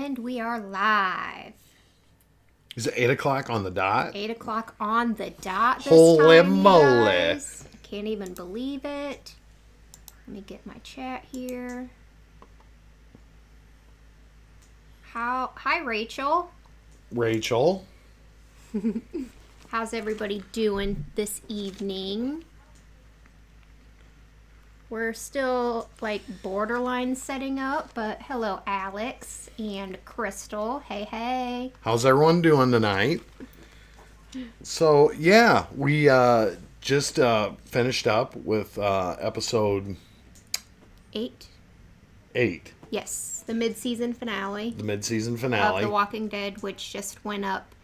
And we are live. Is it 8 o'clock on the dot? 8 o'clock on the dot this Holy time, moly. guys. I can't even believe it. Let me get my chat here. Hi, Rachel. Rachel. How's everybody doing this evening? We're still borderline setting up, but hello, Alex and Crystal. Hey, hey. How's everyone doing tonight? So, yeah, we just finished up with episode 8. 8. Yes, the mid-season finale. The mid-season finale. Of The Walking Dead, which just went up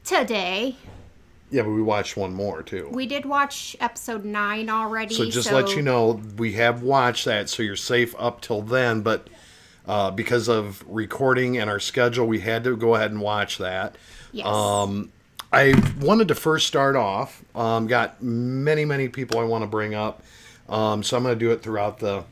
today. Yeah, but we watched one more, too. We did watch episode 9 already. So just let you know, we have watched that, so you're safe up till then. But because of recording and our schedule, we had to go ahead and watch that. Yes. I wanted to first start off. Got many people I want to bring up. So I'm going to do it throughout the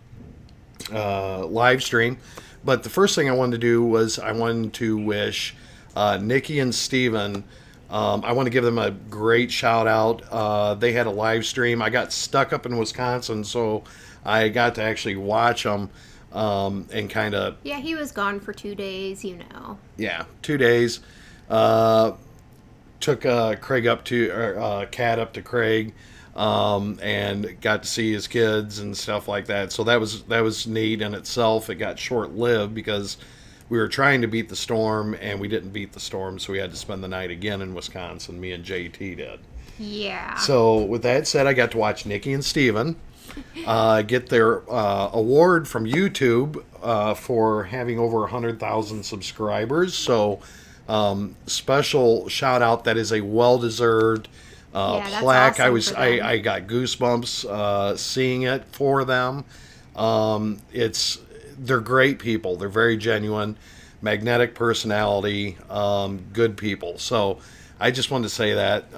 live stream. But the first thing I wanted to do was I wanted to wish Nikki and Steven, I want to give them a great shout out. They had a live stream. I got stuck up in Wisconsin, so I got to actually watch them and kind of... Yeah, he was gone for 2 days, you know. Yeah, 2 days. Took Craig up to... Cat up to Craig and got to see his kids and stuff like that. So that was neat in itself. It got short-lived because... we were trying to beat the storm, and we didn't beat the storm, so we had to spend the night again in Wisconsin. Me and JT did. Yeah. So, with that said, I got to watch Nikki and Steven get their award from YouTube for having over 100,000 subscribers. So, special shout-out. That is a well-deserved plaque. Awesome I got goosebumps seeing it for them. They're great people. They're very genuine, magnetic personality, good people. So I just wanted to say that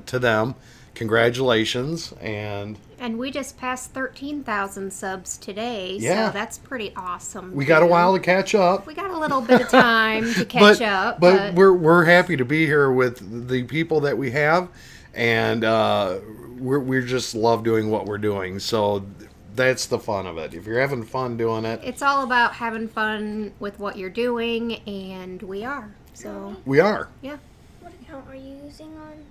to them. Congratulations. And we just passed 13,000 subs today, yeah. So that's pretty awesome. We got a while to catch up. We got a little bit of time to catch up. But we're happy to be here with the people that we have, and we just love doing what we're doing. So that's the fun of it. If you're having fun doing it, it's all about having fun with what you're doing, and we are. So we are. Yeah. What account are you using on?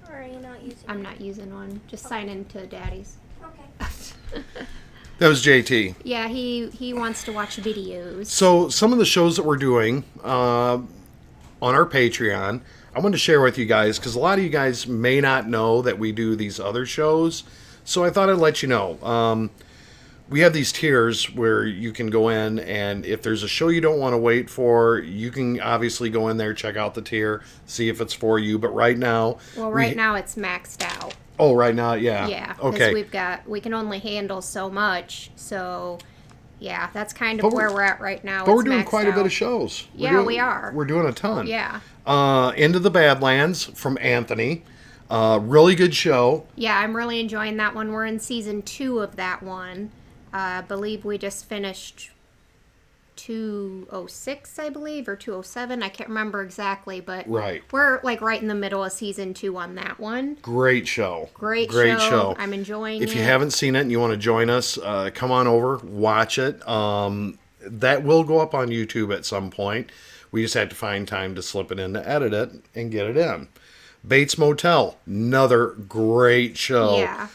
Or are you not using? I'm not using one. Just sign into Daddy's. Okay. That was JT. Yeah, he wants to watch videos. So some of the shows that we're doing on our Patreon, I wanted to share with you guys because a lot of you guys may not know that we do these other shows. So I thought I'd let you know. We have these tiers where you can go in, and if there's a show you don't want to wait for, you can obviously go in there, check out the tier, see if it's for you. But right now... Well, right now it's maxed out. Oh, right now, yeah. Yeah, okay. Because we can only handle so much. So, yeah, that's kind of where we're at right now. But we're doing quite a bit of shows. We are. We're doing a ton. Yeah. Into the Badlands from Anthony. Really good show. Yeah, I'm really enjoying that one. We're in season 2 of that one. I believe we just finished 206, I believe, or 207. I can't remember exactly, but right. We're right in the middle of season 2 on that one. Great show. Great show. I'm enjoying it. If you haven't seen it and you want to join us, come on over, watch it. That will go up on YouTube at some point. We just have to find time to slip it in to edit it and get it in. Bates Motel, another great show. Yeah.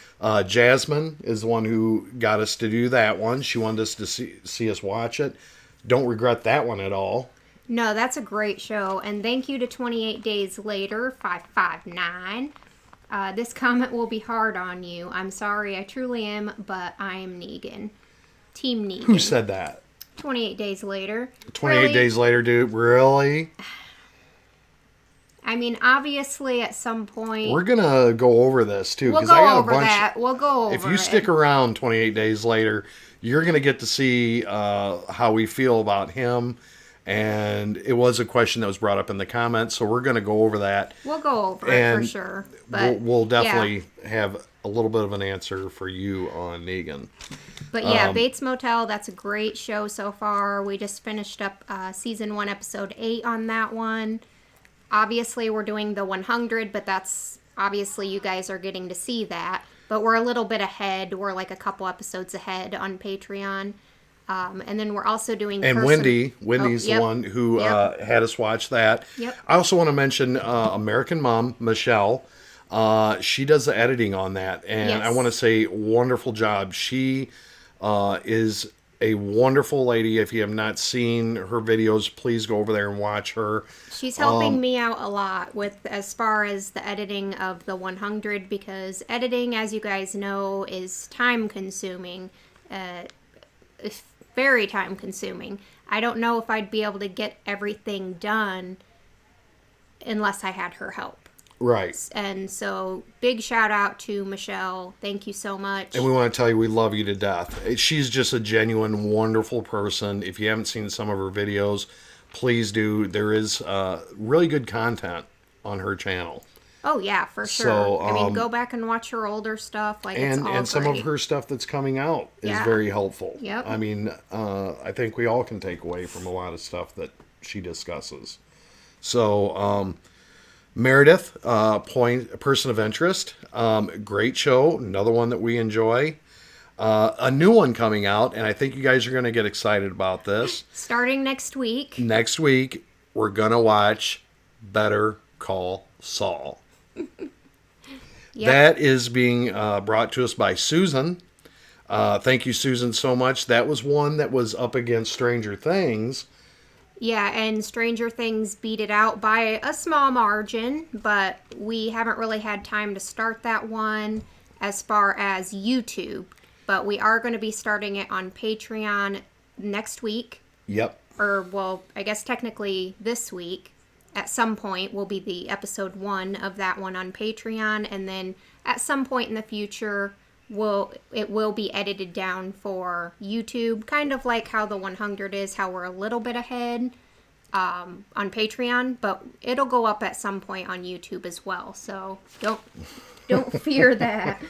Jasmine is the one who got us to do that one. She wanted us to see us watch it. Don't regret that one at all. No, that's a great show. And thank you to 28 Days Later, 559. This comment will be hard on you. I'm sorry, I truly am, but I am Negan. Team Negan. Who said that? 28 Days Later. 28 really? Days Later, dude. Really? I mean, obviously, at some point... We're going to go over this, too. We'll go over that. We'll go over it. If you stick around 28 Days Later, you're going to get to see how we feel about him And it was a question that was brought up in the comments, so we're going to go over that. We'll go over it And for sure. But we'll definitely have a little bit of an answer for you on Negan. But yeah, Bates Motel, that's a great show so far. We just finished up season 1, episode 8 on that one. Obviously, we're doing the 100, but that's obviously you guys are getting to see that. But we're a little bit ahead. We're like a couple episodes ahead on Patreon. And then we're also doing... And Wendy's the one who had us watch that. Yep. I also want to mention American Mom, Michelle. She does the editing on that. And Yes. I want to say, wonderful job. She is a wonderful lady. If you have not seen her videos, please go over there and watch her. She's helping me out a lot with as far as the editing of the 100, because editing, as you guys know, is time consuming. It's very time consuming. I don't know if I'd be able to get everything done unless I had her help. Right. And so, big shout out to Michelle. Thank you so much. And we want to tell you we love you to death. She's just a genuine, wonderful person. If you haven't seen some of her videos, please do. There is really good content on her channel. Oh yeah, for sure. So, I mean, go back and watch her older stuff. Like it's all and some of great. her stuff that's coming out is Yeah. very helpful. Yep. I mean, I think we all can take away from a lot of stuff that she discusses. So, Meredith, person of interest, great show, another one that we enjoy. A new one coming out, and I think you guys are going to get excited about this. Starting next week. Next week, we're going to watch Better Call Saul. Yep. That is being brought to us by Susan. Thank you, Susan, so much. That was one that was up against Stranger Things. Yeah, and Stranger Things beat it out by a small margin, but we haven't really had time to start that one as far as YouTube. But we are going to be starting it on Patreon next week. Yep. Or, well, I guess technically this week. At some point will be the episode 1 of that one on Patreon. And then at some point in the future, it will be edited down for YouTube, kind of like how the 100 is, how we're a little bit ahead on Patreon, but it'll go up at some point on YouTube as well. So don't fear that.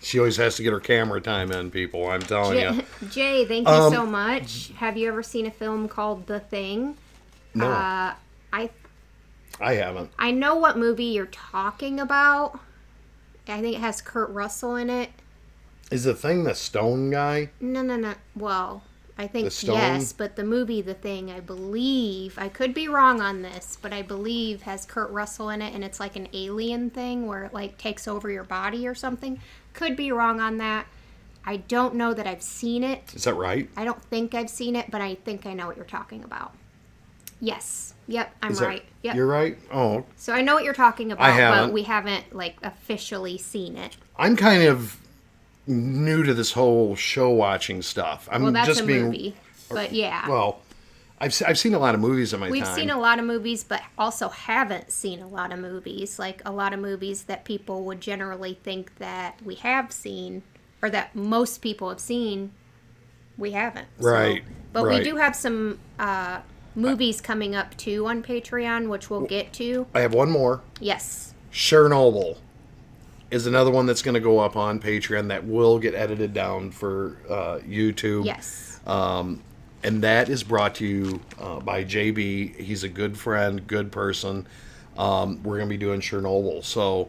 She always has to get her camera time in, people. I'm telling you. Jay, thank you so much. Have you ever seen a film called The Thing? No, I haven't. I know what movie you're talking about. I think it has Kurt Russell in it. Is the Thing the Stone guy? No. Well, I think The Stone? yes, but the movie The Thing, I believe, I could be wrong on this, but I believe has Kurt Russell in it, and it's like an alien thing where it like takes over your body or something. Could be wrong on that. I don't know that I've seen it. Is that right? I don't think I've seen it, but I think I know what you're talking about. Yes. Yep, I'm Is that- right. Yep. You're right? Oh, So I know what you're talking about, haven't. but we haven't like officially seen it. I'm kind of new to this whole show watching stuff. I'm Well, that's just a being movie. But yeah. well. I've seen a lot of movies in my We've time. seen a lot of movies, but also haven't seen a lot of movies. Like a lot of movies that people would generally think that we have seen, or that most people have seen, we haven't. Right, But right. we do have some movies coming up too on Patreon, which we'll get to. I have one more. Yes. Chernobyl is another one that's going to go up on Patreon that will get edited down for YouTube. Yes. And that is brought to you by JB. He's a good friend, good person. We're going to be doing Chernobyl. So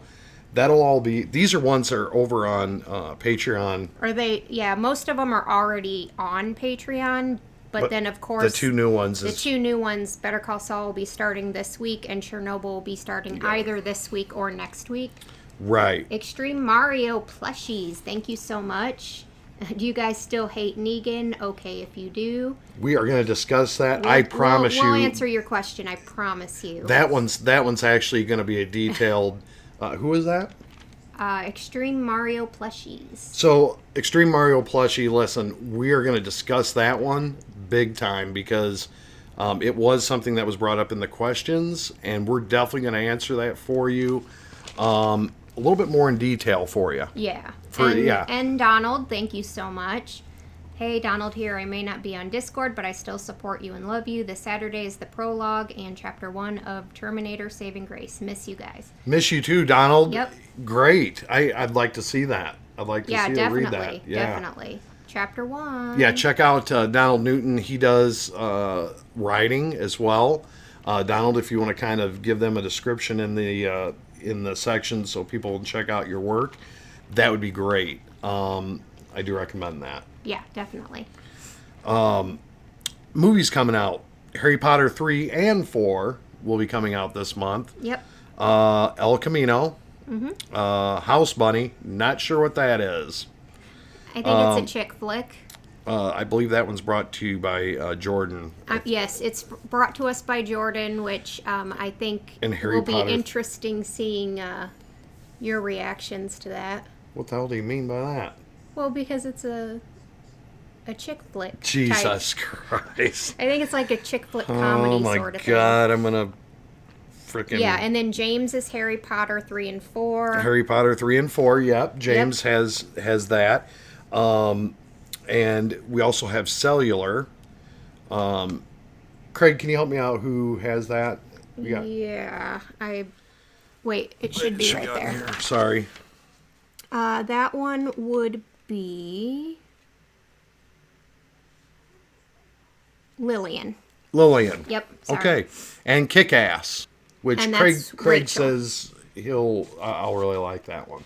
that'll all be... These are ones that are over on Patreon. Are they? Yeah, most of them are already on Patreon. But then, of course... The two new ones The two new ones, Better Call Saul, will be starting this week, and Chernobyl will be starting either this week or next week. Right. Extreme Mario plushies, thank you so much. Do you guys still hate Negan? Okay, if you do. We are going to discuss that. I promise we'll you. answer your question, I promise you. That one's actually going to be a detailed... who is that? Extreme Mario plushies. So, Extreme Mario plushie, listen, we are going to discuss that one big time because it was something that was brought up in the questions, and we're definitely going to answer that for you a little bit more in detail for you. Yeah. Yeah. And Donald, thank you so much. Hey, Donald here. I may not be on Discord, but I still support you and love you. This Saturday is the prologue and chapter 1 of Terminator Saving Grace. Miss you guys. Miss you too, Donald. Yep. Great. I'd like to see that. I'd like to Yeah, see definitely. her read that. Yeah. Definitely. Chapter 1. Yeah, check out Donald Newton. He does writing as well. Donald, if you want to kind of give them a description in the section so people can check out your work, that would be great. I do recommend that. Yeah, definitely. Movies coming out. Harry Potter 3 and 4 will be coming out this month. Yep. El Camino. House Bunny. Not sure what that is. I think it's a chick flick. I believe that one's brought to you by Jordan. Yes, it's brought to us by Jordan, which I think And Harry will be Potter. interesting seeing your reactions to that. What the hell do you mean by that? Well, because it's a chick flick. type. Jesus Christ. I think it's like a chick flick comedy Oh my sort of God, I'm going to freaking... thing. Yeah, and then James is Harry Potter 3 and 4. Harry Potter 3 and 4, yep. James has that. And we also have Cellular. Craig, can you help me out? Who has that? We got, Yeah, wait, it should be right there. here. Sorry. That one would be Lillian. Lillian. Yep. Sorry. Okay. And Kick-Ass, which And Craig that's Craig Rachel. says I'll really like that one.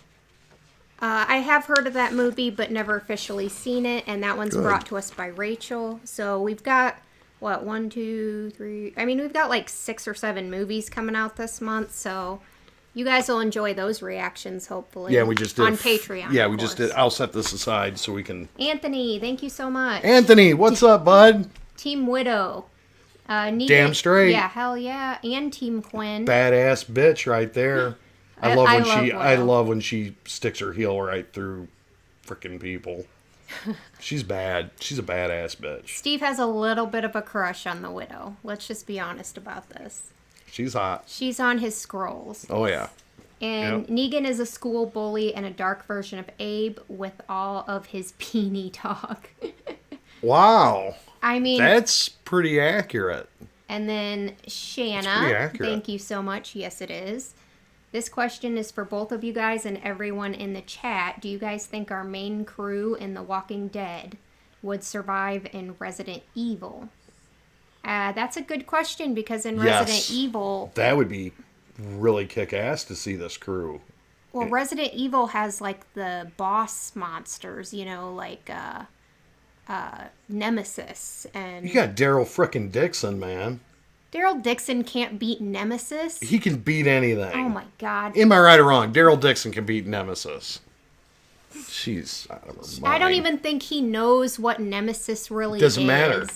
I have heard of that movie, but never officially seen it, and that one's Good. brought to us by Rachel. So we've got, what, 1, 2, 3... I mean, we've got like 6 or 7 movies coming out this month, so you guys will enjoy those reactions, hopefully. Yeah, we just did on Patreon. Yeah, of we just course. did. I'll set this aside so we can. Anthony, thank you so much. Anthony, what's up, bud? Team Widow. Negan, Damn straight. Yeah, hell yeah. And Team Quinn. Badass bitch right there. I love I when love I Widow. love when she sticks her heel right through freaking people. She's bad. She's a badass bitch. Steve has a little bit of a crush on the Widow. Let's just be honest about this. She's hot. She's on his scrolls. Oh yeah. And Yep. Negan is a school bully and a dark version of Abe with all of his peenie talk. Wow. I mean, That's pretty accurate. and then pretty Shanna, accurate. thank you so much. Yes, it is. This question is for both of you guys and everyone in the chat. Do you guys think our main crew in The Walking Dead would survive in Resident Evil? That's a good question because in Yes. Resident Evil, That would be really kick ass to see this crew. well, Resident Evil has like the boss monsters, you know, like Nemesis and You got Daryl frickin' Dixon, man. Daryl Dixon can't beat Nemesis. He can beat anything. Oh my god. Am I right or wrong? Daryl Dixon can beat Nemesis. She's out of her mind. I don't even think he knows what Nemesis really Doesn't is. matter.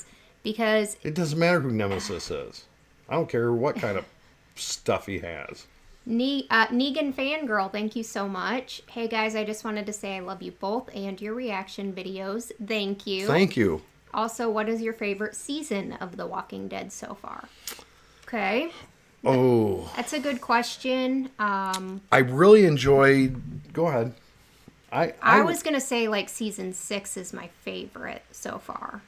Because It doesn't matter who Nemesis is. I don't care what kind of stuff he has. Negan Fangirl, thank you so much. Hey guys, I just wanted to say I love you both and your reaction videos. Thank you. Thank you. Also, what is your favorite season of The Walking Dead so far? Okay, Oh, that's a good question. I really enjoyed. Go ahead. I was gonna say like season 6 is my favorite so far,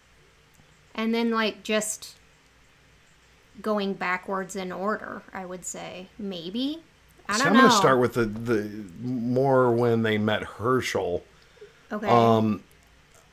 and then like just going backwards in order, I would say maybe. I don't I'm know. going to start with the more when they met Herschel. Okay.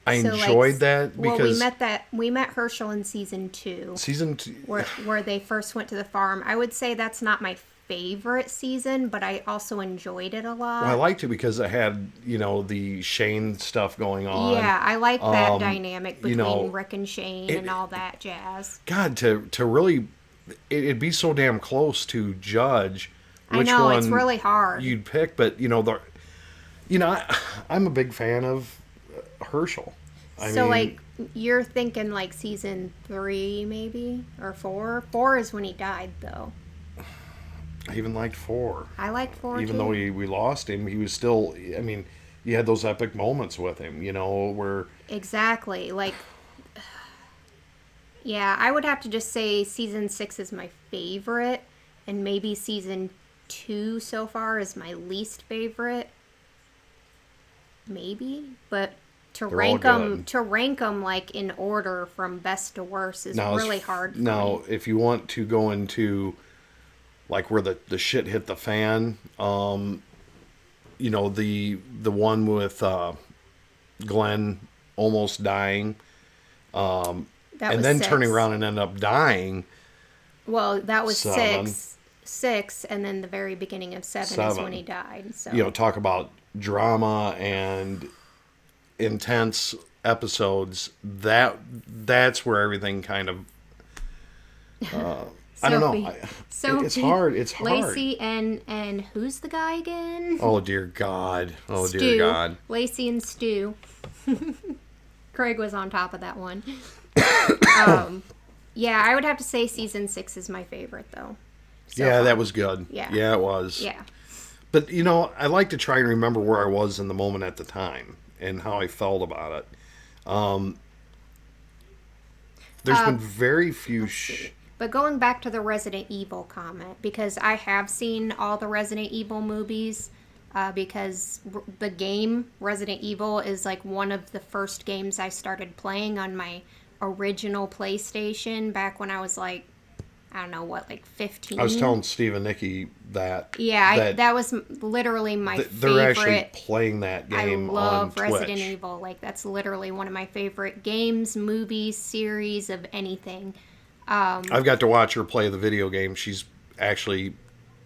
I So, like, enjoyed that well, because we met Herschel in season 2, season 2. where they first went to the farm. I would say that's not my favorite season, but I also enjoyed it a lot. Well, I liked it because it had the Shane stuff going on. Yeah, I like that dynamic between you know, Rick and Shane and all that jazz. God, to really, it'd be so damn close to judge which I know one it's really hard. you'd pick, but I'm a big fan of Herschel. I So mean, like you're thinking like season 3 maybe or 4. 4 is when he died though. I even liked 4. I liked 4 Even too. though we lost him, he was still. I mean, you had those epic moments with him. Where Exactly. Like, yeah, I would have to just say season 6 is my favorite, and maybe season 2 so far is my least favorite. Maybe, but to They're all rank them like in order from best to worst is really hard for now, me. if you want to go into like where the shit hit the fan, you know, the one with Glenn almost dying, That and was then 6. turning around and end up dying. Well, that was 7. 6, and then the very beginning of 7 is when he died. So You know, talk about drama and intense episodes. That's where everything kind of. I don't know. Sophie, It's hard. It's hard. Lacey and who's the guy again? Oh dear God. Oh Stu. dear God. Lacey and Stu. Craig was on top of that one. Yeah, I would have to say season 6 is my favorite though. So Yeah, far. that was good. Yeah. Yeah, it was. Yeah. But you know, I like to try and remember where I was in the moment at the time and how I felt about it. There's been very few. But going back to the Resident Evil comment, because I have seen all the Resident Evil movies, because the game Resident Evil is like one of the first games I started playing on my original PlayStation back when I was like, I don't know what, like 15. I was telling Steve and Nikki that. Yeah, that was literally my favorite. They're actually playing that game on love Twitch. Resident Evil. Like, that's literally one of my favorite games, movies, series of anything. I've got to watch her play the video game. She's actually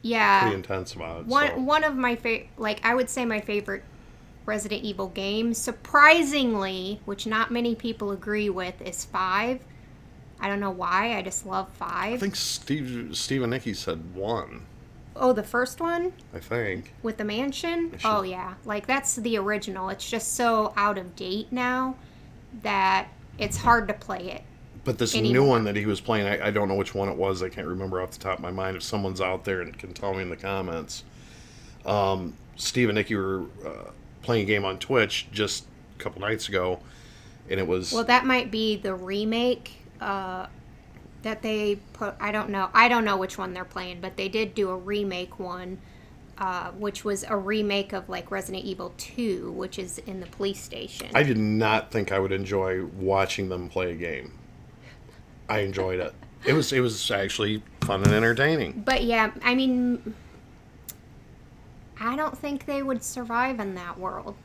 pretty intense about it. One of my favorite, like, I would say my favorite Resident Evil game, surprisingly, which not many people agree with, is 5. I don't know why. I just love 5. I think Steve and Nikki said 1. Oh, the first one? I think. With the mansion? Oh, yeah. Like, that's the original. It's just so out of date now that it's hard to play it. But this new one that he was playing, I don't know which one it was. I can't remember off the top of my mind. If someone's out there and can tell me in the comments. Steve and Nikki were playing a game on Twitch just a couple nights ago, and it was... Well, that might be the remake that they put. I don't know which one they're playing, but they did do a remake one, which was a remake of like Resident Evil 2, which is in the police station. I did not think I would enjoy watching them play a game. I enjoyed it. It was actually fun and entertaining. But yeah, I mean, I don't think they would survive in that world.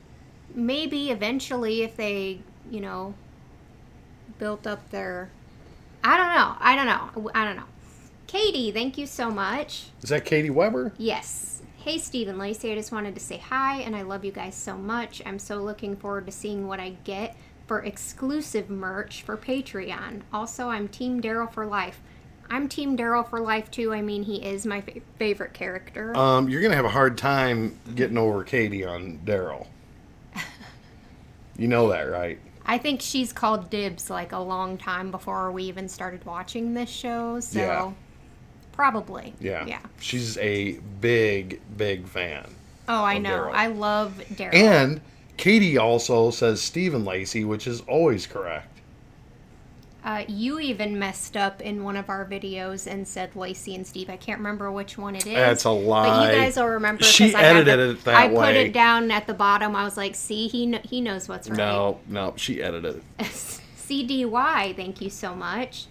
Maybe eventually if they, you know, built up their... I don't know. Katie, thank you so much. Is that Katie Weber? Yes. Hey, Steve and Lacey, I just wanted to say hi, and I love you guys so much. I'm so looking forward to seeing what I get for exclusive merch for Patreon. Also, I'm Team Daryl for life. I'm Team Daryl for life, too. I mean, he is my favorite character. You're going to have a hard time getting over Katie on Daryl. You know that, right? I think she's called dibs like a long time before we even started watching this show, so Yeah. Probably. Yeah. She's a big, big fan. Oh, I know. Daryl. I love Daryl. And Katie also says Stephen Lacey, which is always correct. You even messed up in one of our videos and said Lacey and Steve. I can't remember which one it is. That's a lie. But you guys will remember. She 'cause I had edited it that I way. put it down at the bottom. I was like, see, he knows what's right. No, she edited it. CDY, thank you so much.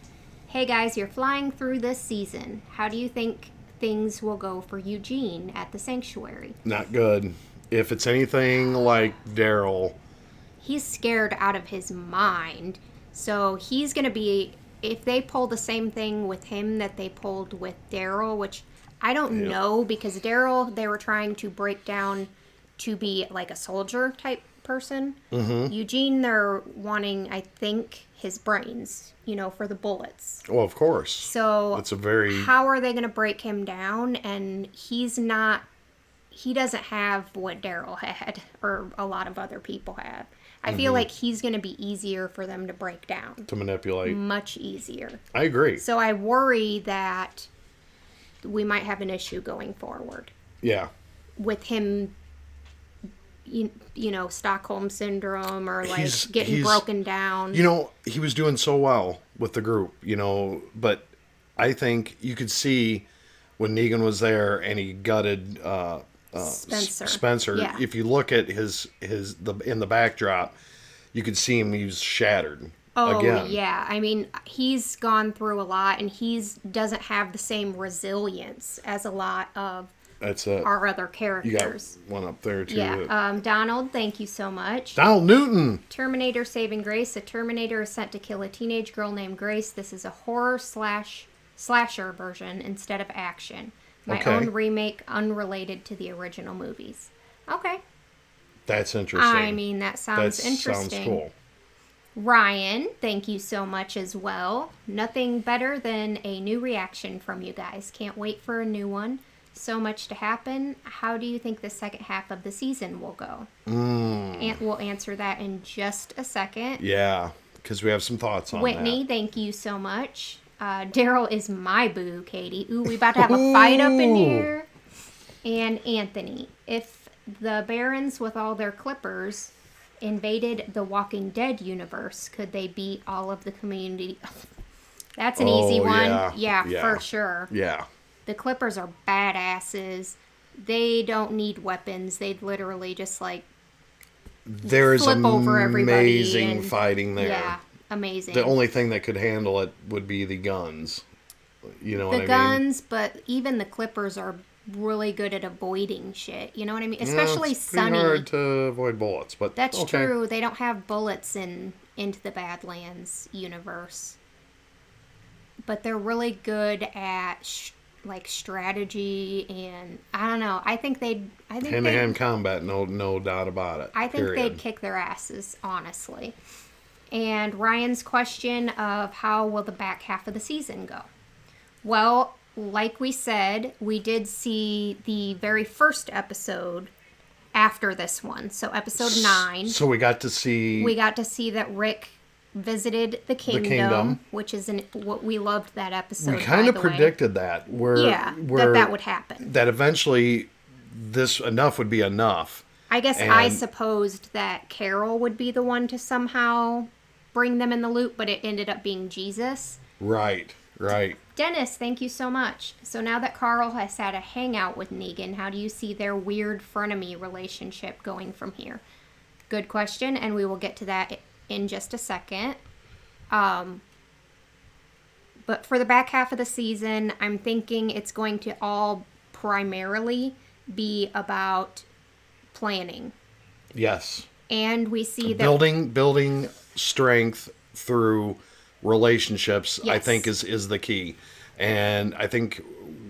Hey guys, you're flying through this season. How do you think things will go for Eugene at the sanctuary? Not good. If it's anything like Daryl, he's scared out of his mind. So he's going to be, if they pull the same thing with him that they pulled with Daryl, which I don't know, because Daryl, they were trying to break down to be like a soldier type person. Mm-hmm. Eugene, they're wanting, I think, his brains, you know, for the bullets. well, of course. So It's a very... how are they going to break him down? And he doesn't have what Daryl had, or a lot of other people have. I feel like he's going to be easier for them to break down. to manipulate. Much easier. I agree. So I worry that we might have an issue going forward Yeah. with him, you know, Stockholm Syndrome, or like getting he's- broken down. You know, he was doing so well with the group, you know, but I think you could see when Negan was there and he gutted Spencer. Spencer. Yeah. If you look at his in the backdrop, you could see him, he was shattered. Oh, Again. yeah. I mean, he's gone through a lot, and doesn't have the same resilience as a lot of That's it. our other You got characters. one up there, too. Yeah. Donald, thank you so much. Donald Newton! Terminator Saving Grace. A Terminator is sent to kill a teenage girl named Grace. This is a horror slasher version instead of action. My Okay. own remake unrelated to the original movies. Okay. That's interesting. I mean, that sounds interesting. Sounds cool. Ryan, thank you so much as well. Nothing better than a new reaction from you guys. Can't wait for a new one. So much to happen. How do you think the second half of the season will go? And we'll answer that in just a second. Yeah, because we have some thoughts on Whitney, thank you so much. Daryl is my boo, Katie. Ooh, we about to have a fight up in here. And Anthony, if the Barons with all their clippers invaded the Walking Dead universe, could they beat all of the community? That's an easy one. Yeah. For sure. that. Yeah. The Clippers are badasses. They don't need weapons. They'd literally just like There is flip over everybody amazing and- fighting there. Yeah, amazing. The only thing that could handle it would be the guns. You know what I the mean? guns, but even the Clippers are really good at avoiding shit. You know what I mean? Especially it's pretty Sunny. hard to avoid bullets, but That's okay. true. They don't have bullets in Into the Badlands universe, but they're really good at like strategy and I don't know. I think they'd. Hand-to-hand combat, no doubt about it. I think period. they'd kick their asses, honestly. And Ryan's question of how will the back half of the season go? Well, like we said, we did see the very first episode after this one. So episode 9. So we got to see. We got to see that Rick visited the kingdom. Which is what we loved that episode. We kind of by the way. predicted that. Yeah, that would happen. That eventually, this enough would be enough. I guess I And- supposed that Carol would be the one to somehow bring them in the loop, but it ended up being Jesus. Right. Dennis, thank you so much. So now that Carl has had a hangout with Negan, how do you see their weird frenemy relationship going from here? Good question, and we will get to that in just a second. But for the back half of the season, I'm thinking it's going to all primarily be about planning. Yes. And we see that Building strength through relationships, I Yes. think is the key. And I think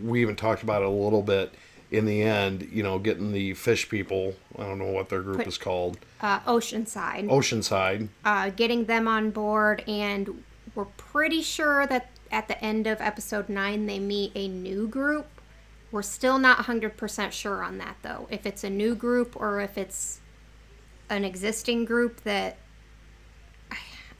we even talked about it a little bit in the end, getting the fish people, I don't know what their group is called, Oceanside. Oceanside. Getting them on board, and we're pretty sure that at the end of episode 9 they meet a new group. We're still not 100% sure on that though, if it's a new group or if it's an existing group. That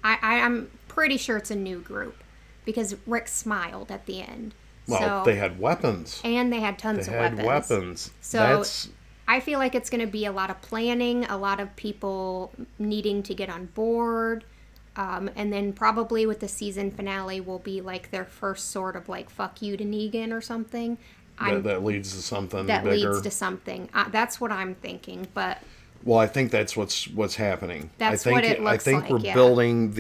I'm pretty sure it's a new group because Rick smiled at the end. Well, So- they had weapons. and they had tons They of had weapons. So That's I feel like it's going to be a lot of planning, a lot of people needing to get on board. And then probably with the season finale will be like their first sort of like fuck you to Negan or something. that leads to something That bigger. leads to something. That's what I'm thinking. But Well, I think that's what's happening. That's I think, what it looks I think like, we're yeah. building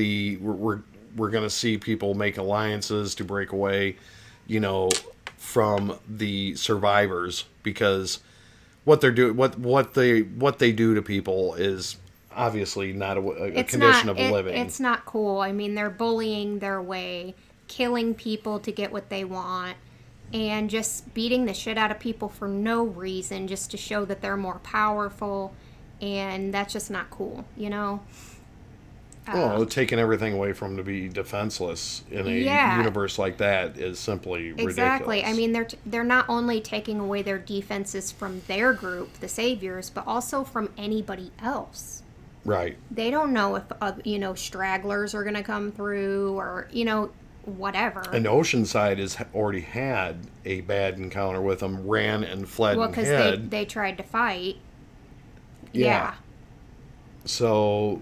we're going to see people make alliances to break away, from the survivors, because what they're doing, what they do to people is obviously not a condition of living. It's not cool. I mean, they're bullying their way, killing people to get what they want, and just beating the shit out of people for no reason, just to show that they're more powerful, and that's just not cool, Well, taking everything away from them to be defenseless in a Yeah. universe like that is simply Exactly. ridiculous. I mean, they're not only taking away their defenses from their group, the Saviors, but also from anybody else. right. They don't know if stragglers are going to come through or whatever. And Oceanside has already had a bad encounter with them, ran and fled Well, and because hid. they tried to fight. Yeah. So,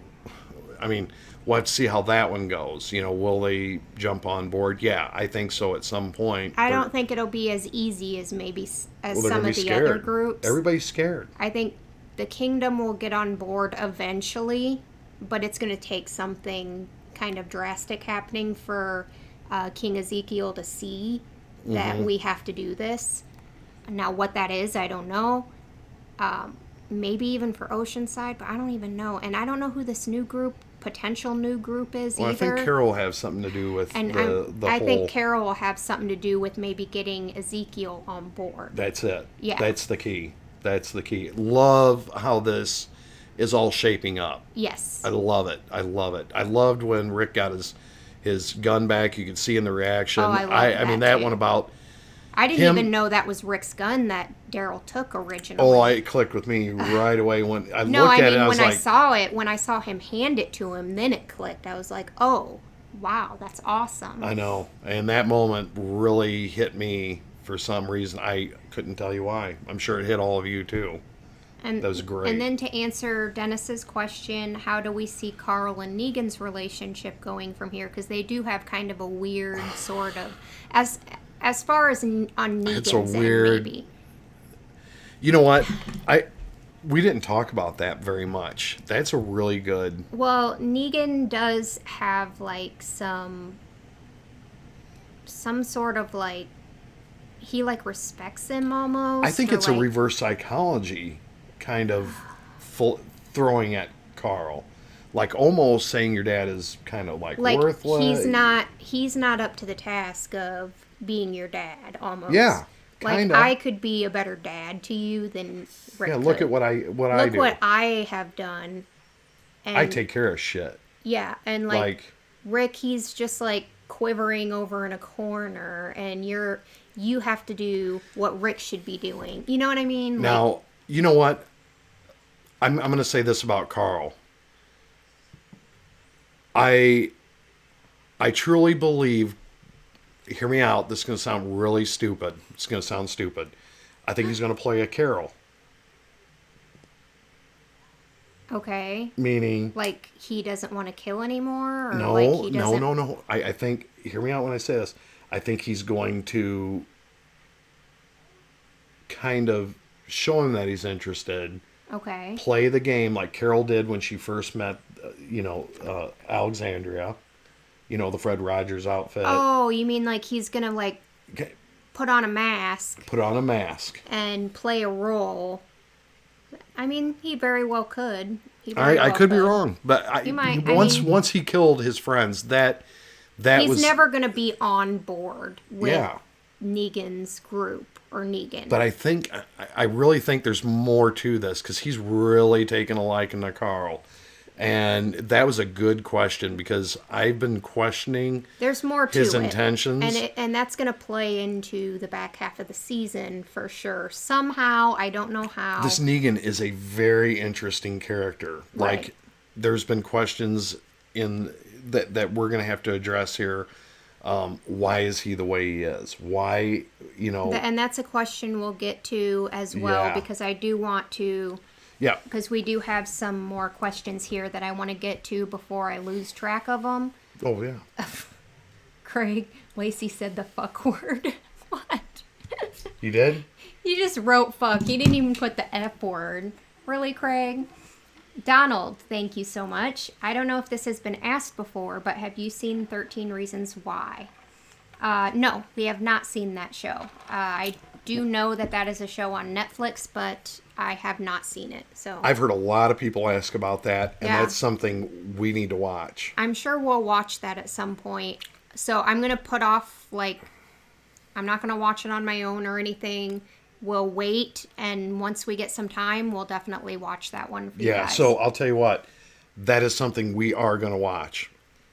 I mean, we'll have to see how that one goes. Will they jump on board? Yeah, I think so at some point. I They're- don't think it'll be as easy as maybe as well, they're some gonna of be the scared. other groups. Everybody's scared. I think the kingdom will get on board eventually, but it's going to take something kind of drastic happening for King Ezekiel to see that we have to do this. Now, what that is, I don't know. Maybe even for Oceanside, but I don't even know. And I don't know who this potential new group is Well, either. I think Carol will have something to do with And I think Carol will have something to do with maybe getting Ezekiel on board. That's it. Yeah. That's the key. That's the key. Love how this is all shaping up. Yes. I love it. I love it. I loved when Rick got his gun back. You could see in the reaction. Oh, I mean, that that too. one about I didn't him- even know that was Rick's gun that Daryl took originally. oh, it clicked with me right away when I No, looked I at mean, it. I was like, when I saw him hand it to him, then it clicked. I was like, oh, wow, that's awesome. I know. And that moment really hit me for some reason. I couldn't tell you why. I'm sure it hit all of you too. And That was great. And then to answer Dennis's question, how do we see Carl and Negan's relationship going from here? Because they do have kind of a weird sort of, as far as on Negan's It's a weird- end, maybe. You know what? We didn't talk about that very much. That's a really good. Well, Negan does have like some sort of like, he like respects him almost. I think or, it's like, a reverse psychology kind of throwing at Carl, like almost saying your dad is kind of like worthless. he's not up to the task of being your dad almost. Yeah, like kinda. I could be a better dad to you than Rick Yeah, look could. at what I Look do. what I have done. And I take care of shit. yeah, and like Rick, he's just like quivering over in a corner, and you have to do what Rick should be doing. You know what I mean? Like, Now, you know what? I'm going to say this about Carl. I truly believe, hear me out, this is going to sound really stupid. It's going to sound stupid. I think he's going to play a Carol. okay, Meaning, like he doesn't want to kill anymore, or no, like he no, doesn't. no. I think, hear me out when I say this. I think he's going to kind of show him that he's interested. Okay. Play the game like Carol did when she first met, Alexandria. You know, the Fred Rogers outfit. Oh, you mean like he's gonna like Okay, put on a mask put on a mask. and play a role? I mean, he very well could. He All very right, I well could be wrong, but might- once he killed his friends, that He's was never gonna be on board with yeah. Negan's group or Negan. But I really think there's more to this because he's really taken a liking to Carl, and that was a good question because I've been questioning There's more to his it. intentions. And that's going to play into the back half of the season for sure. Somehow, I don't know how. This Negan is a very interesting character. Right. Like, there's been questions in that we're going to have to address here. Why is he the way he is? Why, And that's a question we'll get to as well Yeah. because I do want to, yeah. because we do have some more questions here that I want to get to before I lose track of them. Oh, yeah. Craig, Lacey said the fuck word. What? You did? You just wrote fuck. You didn't even put the F word. Really, Craig? Donald, thank you so much. I don't know if this has been asked before, but have you seen 13 Reasons Why? No, we have not seen that show. I do know that is a show on Netflix, but I have not seen it. So I've heard a lot of people ask about that, and Yeah. that's something we need to watch. I'm sure we'll watch that at some point. So I'm going to put off, I'm not going to watch it on my own or anything. We'll wait, and once we get some time, we'll definitely watch that one for you Yeah, guys. so I'll tell you what, that is something we are going to watch.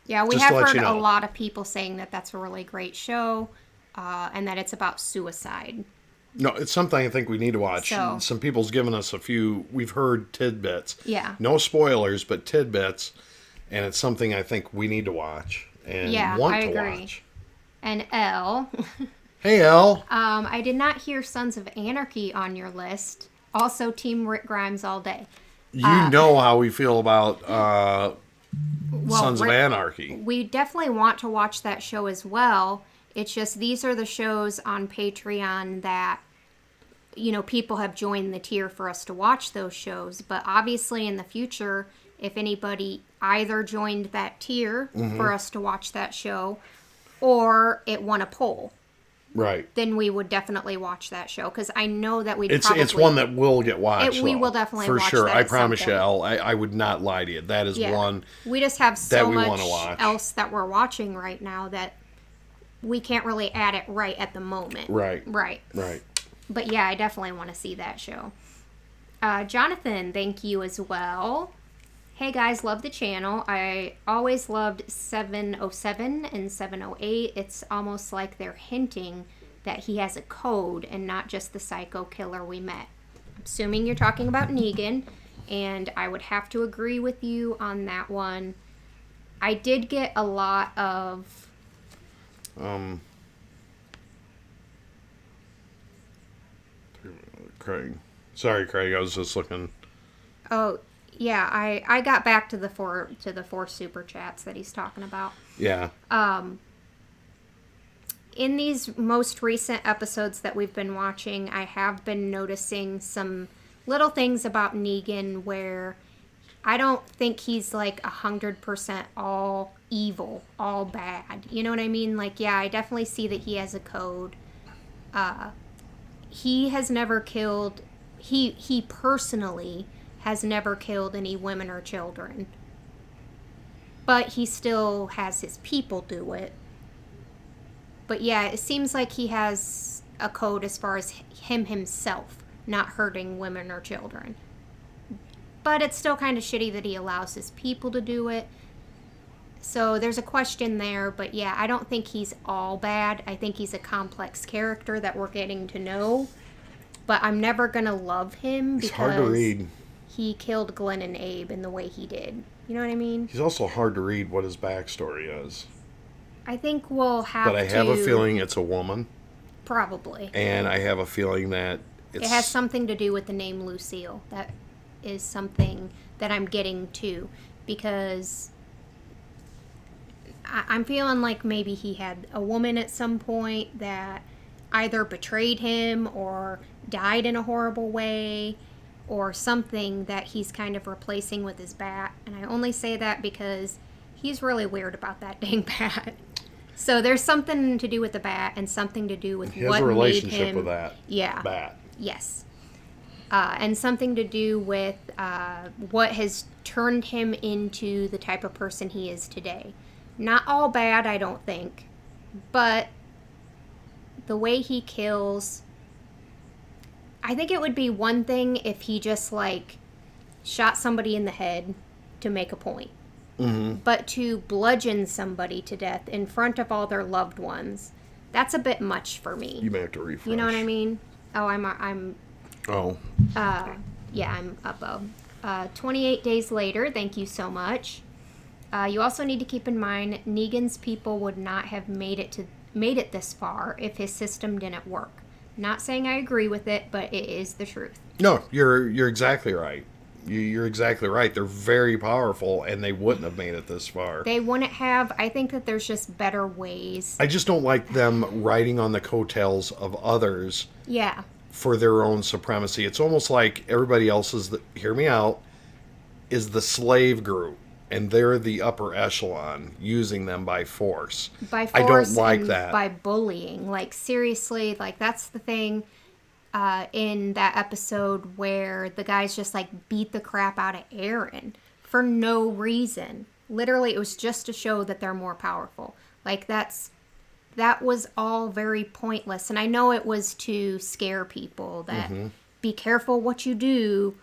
Yeah, we just have to let heard you know. a lot of people saying that that's a really great show, and that it's about suicide. No, it's something I think we need to watch. So- Some people's given us we've heard tidbits. Yeah. No spoilers, but tidbits, and it's something I think we need to watch and Yeah, want I to agree. watch. And Elle, Hey, Elle. I did not hear Sons of Anarchy on your list. Also, Team Rick Grimes all day. You know how we feel about Well, Sons of Rick- Anarchy. We definitely want to watch that show as well. It's just these are the shows on Patreon that, people have joined the tier for us to watch those shows. But obviously in the future, if anybody either joined that tier for us to watch that show or it won a poll. Right. Then we would definitely watch that show because I know that we'd It's one that will get watched. we though. will definitely for watch sure. that I at some promise you, point. Elle. I would not lie to you. That is one. We just have that so we much wanna watch. else that we're watching right now that we can't really add it right at the moment. Right. Right. But yeah, I definitely want to see that show. Jonathan, thank you as well. Hey guys, love the channel. I always loved 707 and 708. It's almost like they're hinting that he has a code and not just the psycho killer we met. I'm assuming you're talking about Negan, and I would have to agree with you on that one. I did get a lot of... Craig. Sorry, Craig. I was just looking. Oh, yeah, I got back to the four super chats that he's talking about. Yeah. In these most recent episodes that we've been watching, I have been noticing some little things about Negan where I don't think he's like 100% all evil, all bad. You know what I mean? Like, yeah, I definitely see that he has a code. He has never killed... He personally has never killed any women or children. But he still has his people do it. But yeah, it seems like he has a code as far as him himself not hurting women or children. But it's still kind of shitty that he allows his people to do it. So there's a question there, but yeah, I don't think he's all bad. I think he's a complex character that we're getting to know. But I'm never going to love him He's hard to read. He killed Glenn and Abe in the way he did. You know what I mean? He's also hard to read what his backstory is. I think we'll have to... But I have a feeling it's a woman. Probably. And I have a feeling that it has something to do with the name Lucille. That is something that I'm getting to. Because I'm feeling like maybe he had a woman at some point that either betrayed him or died in a horrible way or something that he's kind of replacing with his bat. And I only say that because he's really weird about that dang bat. So there's something to do with the bat and something to do with he what has a relationship made him, with that yeah, bat. Yes. And something to do with what has turned him into the type of person he is today. Not all bad, I don't think. But the way he kills... I think it would be one thing if he just, like, shot somebody in the head to make a point. Mm-hmm. But to bludgeon somebody to death in front of all their loved ones, that's a bit much for me. You may have to refresh. You know what I mean? Oh, I'm yeah, I'm up. 28 days later, thank you so much. You also need to keep in mind Negan's people would not have made it this far if his system didn't work. Not saying I agree with it, but it is the truth. No, you're exactly right. You're exactly right. They're very powerful, and they wouldn't have made it this far. They wouldn't have. I think that there's just better ways. I just don't like them riding on the coattails of others. Yeah. For their own supremacy. It's almost like everybody else is, hear me out, is the slave group, and they're the upper echelon, using them by force. By force, I don't like and that. By bullying. Like, seriously, like, that's the thing in that episode where the guys just, like, beat the crap out of Aaron for no reason. Literally, it was just to show that they're more powerful. Like, that was all very pointless. And I know it was to scare people that be careful what you do.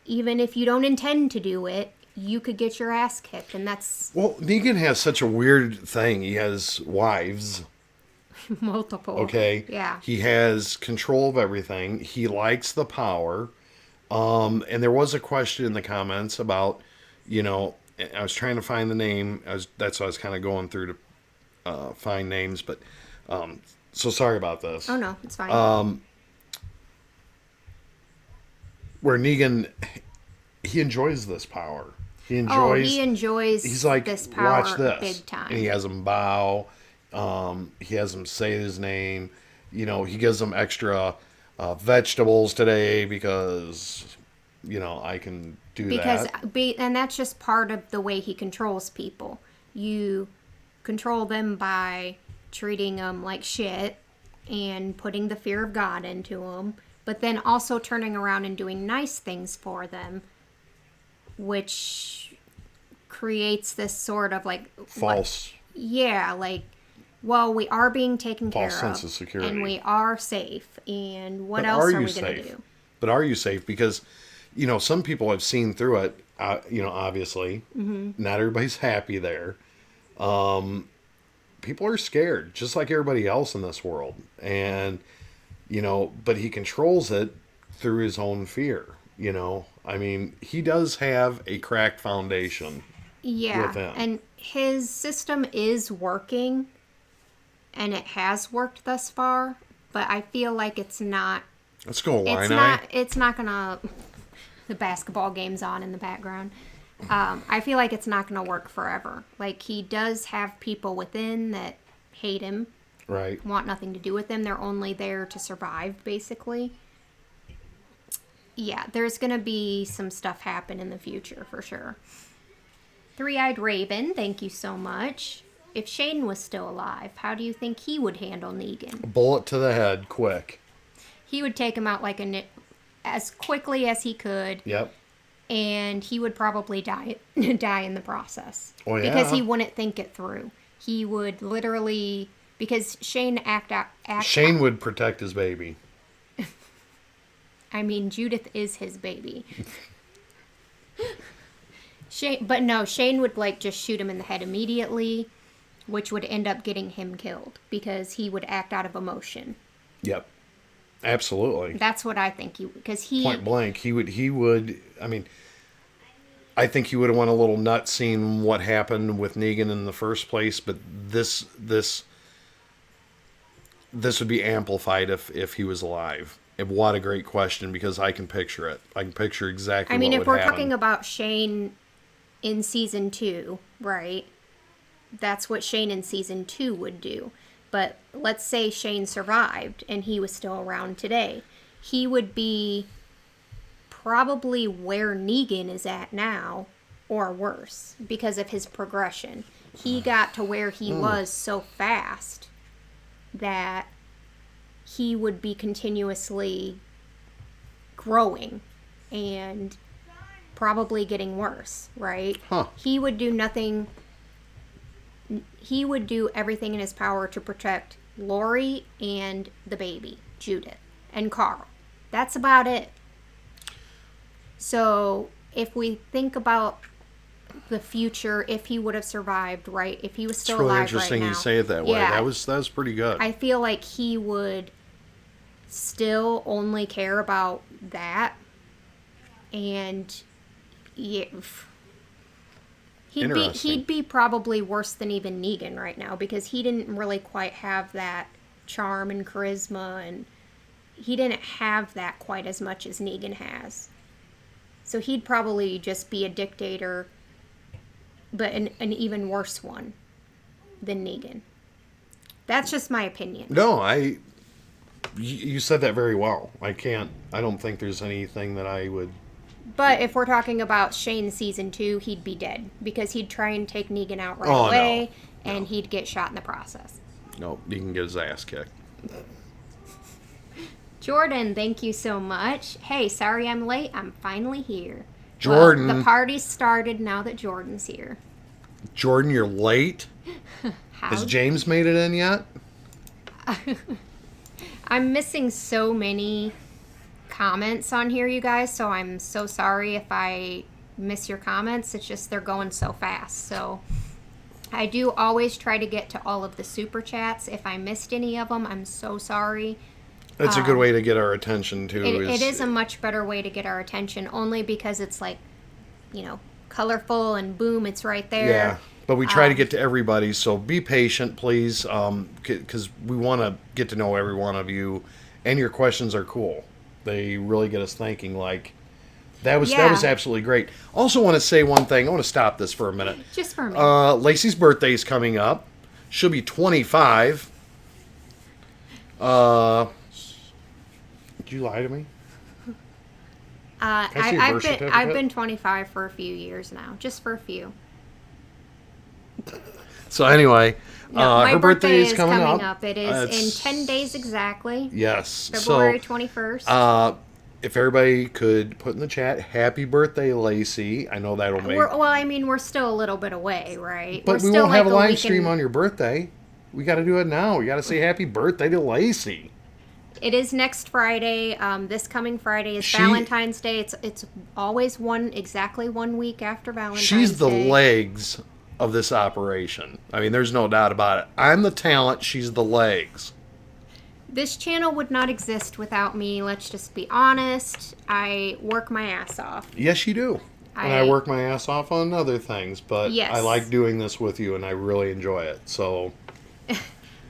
Even if you don't intend to do it, you could get your ass kicked. And that's... Well, Negan has such a weird thing. He has wives. Multiple. Okay? Yeah. He has control of everything. He likes the power. And there was a question in the comments about, you know, I was trying to find the name. That's why I was kind of going through to find names, but so sorry about this. Oh no, it's fine. Where Negan, he enjoys this power. He enjoys. He's like, this power, watch this, big time. and he has him bow. He has him say his name. You know, he gives them extra vegetables today because I can do because that. and that's just part of the way he controls people. You control them by treating them like shit and putting the fear of God into them, but then also turning around and doing nice things for them, which creates this sort of like False. like, well, we are being taken False care sense of, of security. and we are safe, and what But else are are you we going to safe? do? But are you safe? Because, some people have seen through it, obviously. Not everybody's happy there. People are scared, just like everybody else in this world. And, but he controls it through his own fear. I mean, he does have a cracked foundation Yeah, with him. and his system is working, and it has worked thus far, but I feel like it's not. Let's go, It's Illini. not. It's not gonna. The basketball game's on in the background. I feel like it's not gonna work forever. Like, he does have people within that hate him, Right. want nothing to do with him. They're only there to survive, basically. Yeah, there's gonna be some stuff happen in the future for sure. Three-eyed Raven, thank you so much. If Shane was still alive, how do you think he would handle Negan? Bullet to the head, quick. He would take him out like as quickly as he could, Yep. and he would probably die die in the process. Oh, yeah. Because he wouldn't think it through. He would literally, because Shane Shane would protect his baby. I mean, Judith is his baby. Shane would like just shoot him in the head immediately, which would end up getting him killed because he would act out of emotion. Yep. Absolutely. That's what I think because Point blank, he would, I mean, I think he would have went a little nuts seeing what happened with Negan in the first place, but this would be amplified if he was alive. And what a great question, because I can picture it. I can picture exactly I mean, what if would we're happen. talking about Shane in season 2, right? That's what Shane in season 2 would do. But let's say Shane survived and he was still around today. He would be probably where Negan is at now, or worse, because of his progression. He got to where he was so fast that he would be continuously growing and probably getting worse, right? Huh. He would do nothing. He would do everything in his power to protect Lori and the baby, Judith, and Carl. That's about it. So if we think about the future, if he would have survived, right? If he was still it's really alive interesting right now, you say it that way. Yeah, That was pretty good. I feel like he would still only care about that, and yeah, he'd be probably worse than even Negan right now, because he didn't really quite have that charm and charisma, and he didn't have that quite as much as Negan has. So he'd probably just be a dictator, but an even worse one than Negan. That's just my opinion. No, you said that very well. I don't think there's anything that I would... But if we're talking about Shane season 2, he'd be dead, because he'd try and take Negan out right Oh, away, no. and he'd get shot in the process. No, he can get his ass kicked. Jordan, thank you so much. Hey, sorry I'm late. I'm finally here. Jordan. Well, the party's started now that Jordan's here. Jordan, you're late? Has James made it in yet? I'm missing so many comments on here, you guys, so I'm so sorry if I miss your comments. It's just they're going so fast. So I do always try to get to all of the super chats. If I missed any of them, I'm so sorry. It's a good way to get our attention, too. It is a much better way to get our attention, only because it's like, colorful and boom, it's right there. Yeah, but we try to get to everybody, so be patient, please, because we want to get to know every one of you, and your questions are cool. They really get us thinking, like, that was absolutely great. Also want to say one thing. I want to stop this for a minute. Just for a minute. Lacey's birthday is coming up. She'll be 25. Did you lie to me? Can I see your birth certificate? I've been 25 for a few years now, just for a few. So anyway, No, my her birthday is coming up. It is in 10 days exactly. Yes. February So, 21st. if everybody could put in the chat, happy birthday, Lacey. I know that'll make... We're still a little bit away, right? But we're we still won't have a live weekend... stream on your birthday. We got to do it now. We got to say happy birthday to Lacey. It is next Friday. This coming Friday is Valentine's Day. It's always exactly 1 week after Valentine's Day. She's the legs of this operation. I mean, there's no doubt about it. I'm the talent. She's the legs. This channel would not exist without me. Let's just be honest. I work my ass off. Yes, you do. And I work my ass off on other things, but yes. I like doing this with you, and I really enjoy it. So...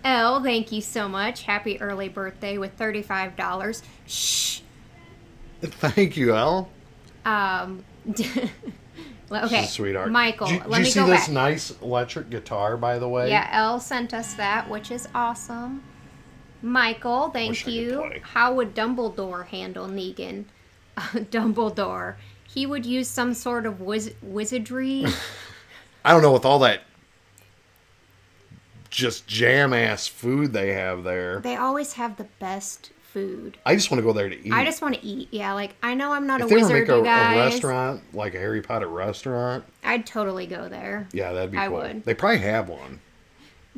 Elle, thank you so much. Happy early birthday with $35. Shh. Thank you, Elle. Okay. She's a sweetheart. Michael, let me go back. Did you see this nice electric guitar, by the way? Yeah, Elle sent us that, which is awesome. Michael, thank you. How would Dumbledore handle Negan? Dumbledore. He would use some sort of wizardry. I don't know, with all that just jam-ass food they have there. They always have the best food. I just want to go there to eat. I just want to eat. Yeah, like, I know I'm not if a wizard, If they ever make a restaurant, like a Harry Potter restaurant. I'd totally go there. Yeah, that'd be cool. I would. They probably have one.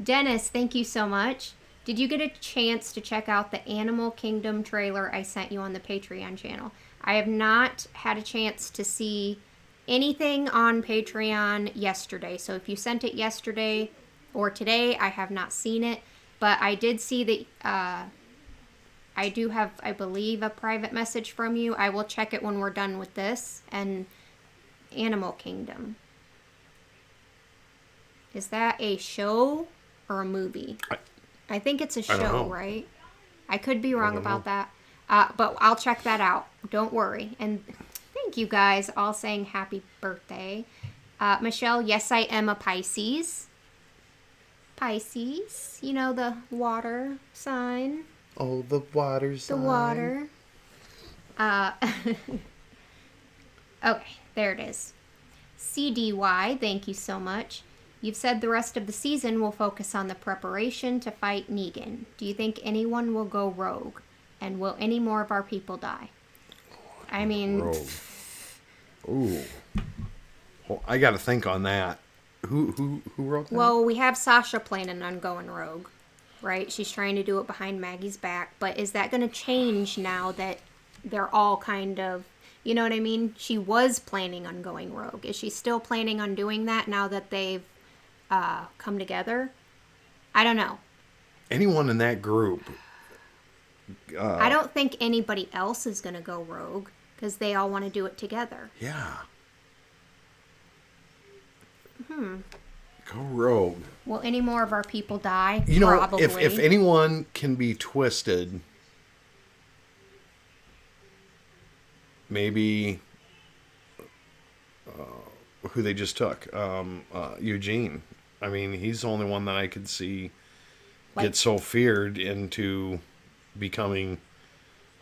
Dennis, thank you so much. Did you get a chance to check out the Animal Kingdom trailer I sent you on the Patreon channel? I have not had a chance to see anything on Patreon yesterday. So if you sent it yesterday or today, I have not seen it. But I did see that I do have, I believe, a private message from you. I will check it when we're done with this. And Animal Kingdom. Is that a show or a movie? I think it's a show, right? I could be wrong about that. But I'll check that out. Don't worry. And thank you guys all saying happy birthday. Michelle, yes, I am a Pisces. Pisces, you know, the water sign. Oh, the water sign. The water. Okay, there it is. CDY, thank you so much. You've said the rest of the season will focus on the preparation to fight Negan. Do you think anyone will go rogue? And will any more of our people die? I mean... Rogue. Ooh. Well, I got to think on that. Who wrote that? Well, we have Sasha planning on going rogue, right? She's trying to do it behind Maggie's back. But is that going to change now that they're all kind of... You know what I mean? She was planning on going rogue. Is she still planning on doing that now that they've come together? I don't know. Anyone in that group... I don't think anybody else is going to go rogue because they all want to do it together. Yeah. Go rogue. Will any more of our people die? You know, probably. if anyone can be twisted, maybe who they just took, Eugene. I mean, he's the only one that I could see get so feared into becoming...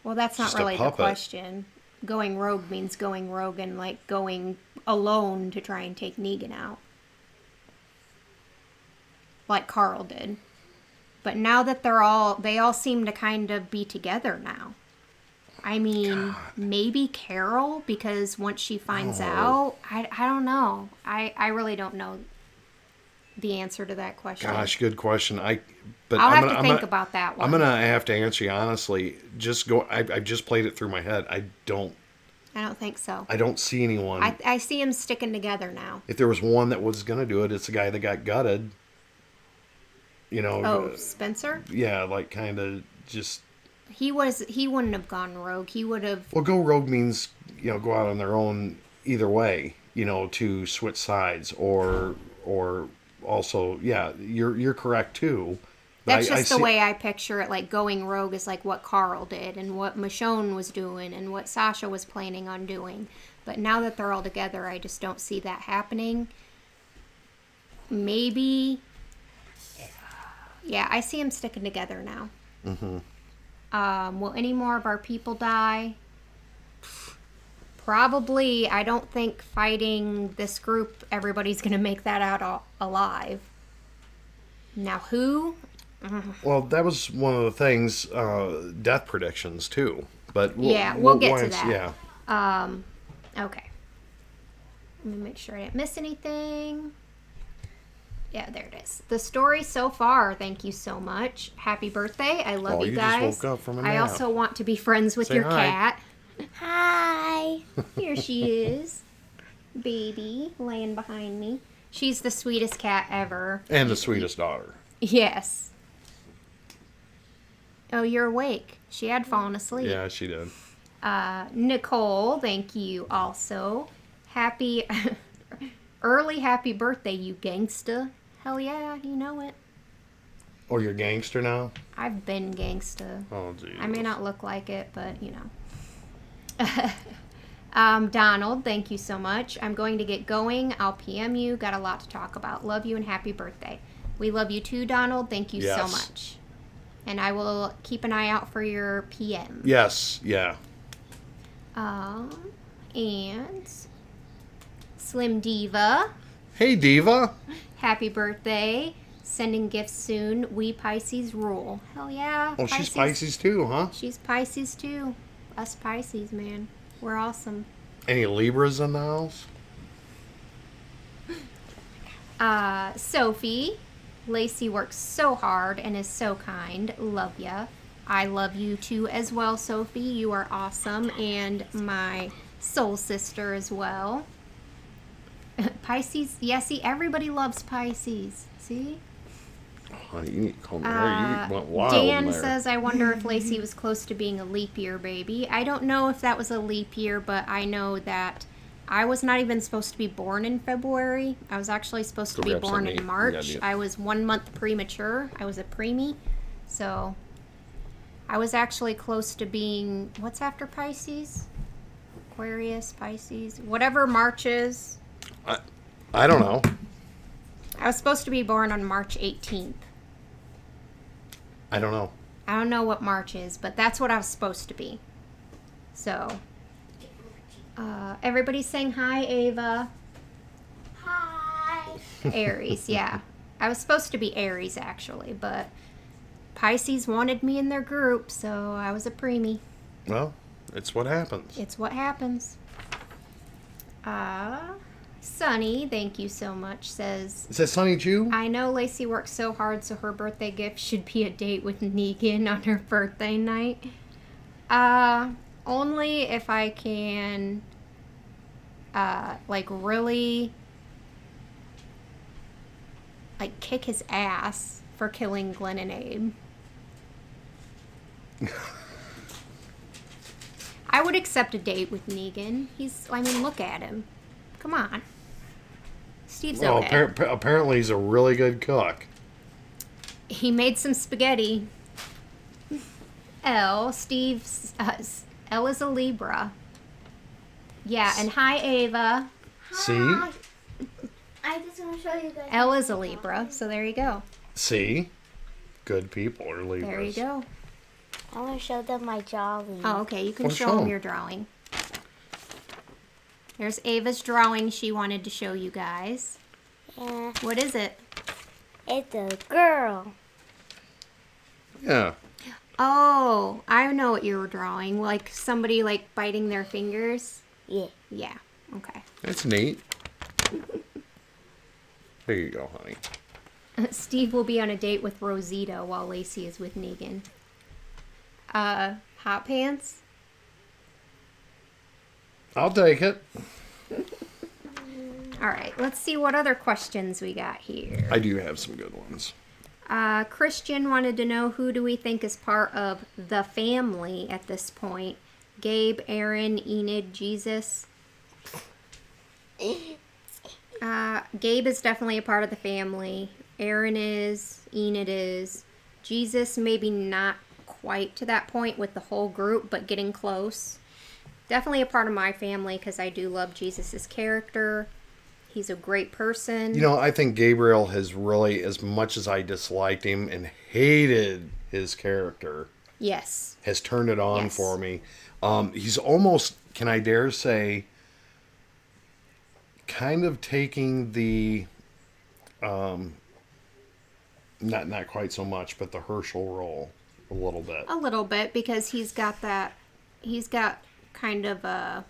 Well, that's not really the question. Going rogue means going rogue and like going alone to try and take Negan out. Like Carl did. But now that they all seem to kind of be together now. I mean, maybe Carol, because once she finds out, I don't know. I really don't know the answer to that question. Gosh, good question. I'll have to think about that one. I'm gonna have to answer you honestly. I just played it through my head. I don't think so. I don't see anyone. I see them sticking together now. If there was one that was gonna do it, it's the guy that got gutted. You know. Oh, Spencer? Yeah, like kind of just. He wouldn't have gone rogue. He would have. Well, go rogue means, go out on their own either way. To switch sides or also, yeah, you're correct too. That's just the way I picture it. Like going rogue is like what Carl did and what Michonne was doing and what Sasha was planning on doing. But now that they're all together, I just don't see that happening. Maybe. Yeah, I see them sticking together now. Mm-hmm. Will any more of our people die? Probably, I don't think fighting this group, everybody's going to make that out alive. Now, who? Well, that was one of the things, death predictions, too. But We'll get to that. Yeah. Okay. Let me make sure I didn't miss anything. Yeah, there it is. The story so far, thank you so much. Happy birthday. I love you guys. Just woke up from a I nap. also want to be friends with Say your hi. cat. Hi. Here she is. Baby, laying behind me. She's the sweetest cat ever. And the sweetest daughter. Yes. Oh, you're awake. She had fallen asleep. Yeah, she did. Nicole, thank you also. Happy, early happy birthday, you gangsta. Hell yeah, you know it. Oh, you're a gangster now? I've been gangsta. Oh, geez. I may not look like it, but you know. Donald, thank you so much. I'm going to get going. I'll PM you. Got a lot to talk about. Love you and happy birthday. We love you too, Donald. Thank you so Yes. much. And I will keep an eye out for your PM. Yes, yeah. And Slim Diva, Hey, Diva. happy birthday. Sending gifts soon. We Pisces rule. Hell yeah. Oh, she's Pisces too, huh? She's Pisces too. Us Pisces, man. We're awesome. Any Libras in the house? Sophie, Lacey works so hard and is so kind. Love ya. I love you too as well, Sophie. You are awesome. And my soul sister as well. Pisces. Yeah, see, everybody loves Pisces. See? Honey, you need to calm down. You went wild Dan in there. says, I wonder if Lacey was close to being a leap year baby. I don't know if that was a leap year, but I know that I was not even supposed to be born in February. I was actually supposed to Go be grab born something to in eat. March. Yeah, I was 1 month premature. I was a preemie. So I was actually close to being, what's after Pisces? Aquarius, Pisces, whatever March is. I don't know. I was supposed to be born on March 18th. I don't know. I don't know what March is, but that's what I was supposed to be. So, everybody's saying hi, Ava. Hi. Aries, yeah. I was supposed to be Aries, actually, but Pisces wanted me in their group, so I was a preemie. Well, it's what happens. It's what happens. Sunny, thank you so much, says, Is that Sunny Jew? I know Lacey works so hard, so her birthday gift should be a date with Negan on her birthday night. Only if I can, really, kick his ass for killing Glenn and Abe. I would accept a date with Negan. Look at him. Come on. Steve's Well, okay. apparently he's a really good cook. He made some spaghetti. L is a Libra. Yeah, and hi, Ava. See? I just want to show you guys. L is a Libra, so there you go. See? Good people are Libras. There you go. I want to show them my drawing. Oh, okay, you can Well, show show them 'em. your drawing. There's Ava's drawing she wanted to show you guys. Yeah, What is it? it's a girl. Yeah. Oh, I know what you were drawing. Like somebody biting their fingers. Yeah. Yeah, okay. That's neat. There you go, honey. Steve will be on a date with Rosita while Lacey is with Negan. Hot pants? I'll take it. All right, let's see what other questions we got here. I do have some good ones. Christian wanted to know, who do we think is part of the family at this point? Gabe, Aaron, Enid, Jesus? Gabe is definitely a part of the family. Aaron is. Enid is. Jesus, maybe not quite to that point with the whole group, but getting close. Definitely a part of my family because I do love Jesus' character. He's a great person. You know, I think Gabriel has really, as much as I disliked him and hated his character, Yes. has turned it on Yes. for me. He's almost can I dare say, kind of taking the, not quite so much, but the Herschel role a little bit. A little bit, because he's got kind of a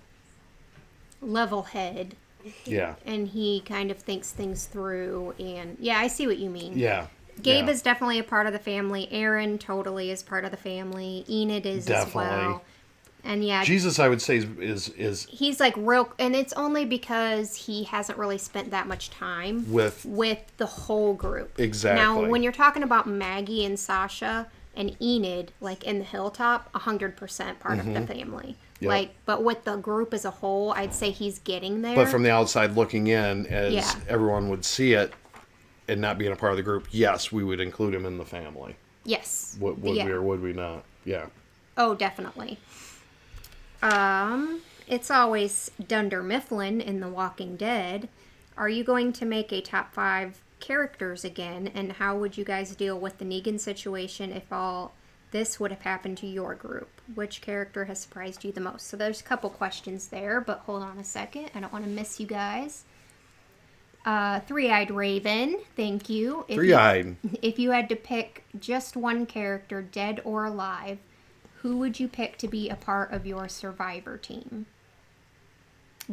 level head, Yeah. and he kind of thinks things through. And yeah, I see what you mean. Yeah. Gabe yeah. is definitely a part of the family. Aaron totally is part of the family. Enid is as Definitely. well. And yeah, Jesus, I would say, is he's like real, and it's only because he hasn't really spent that much time with the whole group. Exactly. Now, when you're talking about Maggie and Sasha and Enid, like in the Hilltop, 100% part of the family. Yep. Like, but with the group as a whole, I'd say he's getting there. But from the outside looking in, as Yeah. everyone would see it, and not being a part of the group, yes, we would include him in the family. Yes. Would Yeah. we or would we not? Yeah. Oh, definitely. It's always Dunder Mifflin in The Walking Dead. Are you going to make a top 5 characters again? And how would you guys deal with the Negan situation if all this would have happened to your group? Which character has surprised you the most? So there's a couple questions there, but hold on a second. I don't want to miss you guys. Three-Eyed Raven, thank you. Three-Eyed. If you had to pick just one character, dead or alive, who would you pick to be a part of your survivor team?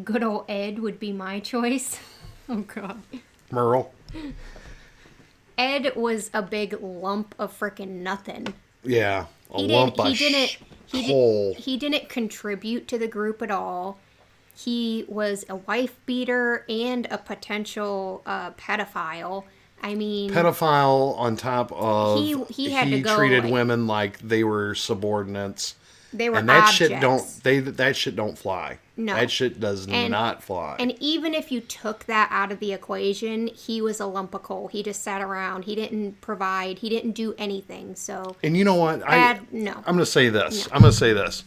Good old Ed would be my choice. Oh, God. Merle. Ed was a big lump of frickin' nothing. Yeah. He didn't contribute to the group at all. He was a wife beater and a potential pedophile. I mean, pedophile on top of he had to go, treated like, women like they were subordinates. they were And that objects. that shit don't fly. No. That shit does not fly. And even if you took that out of the equation, he was a lump of coal. He just sat around. He didn't provide. He didn't do anything. So, And you know what? no. I'm going to say this. No. I'm going to say this.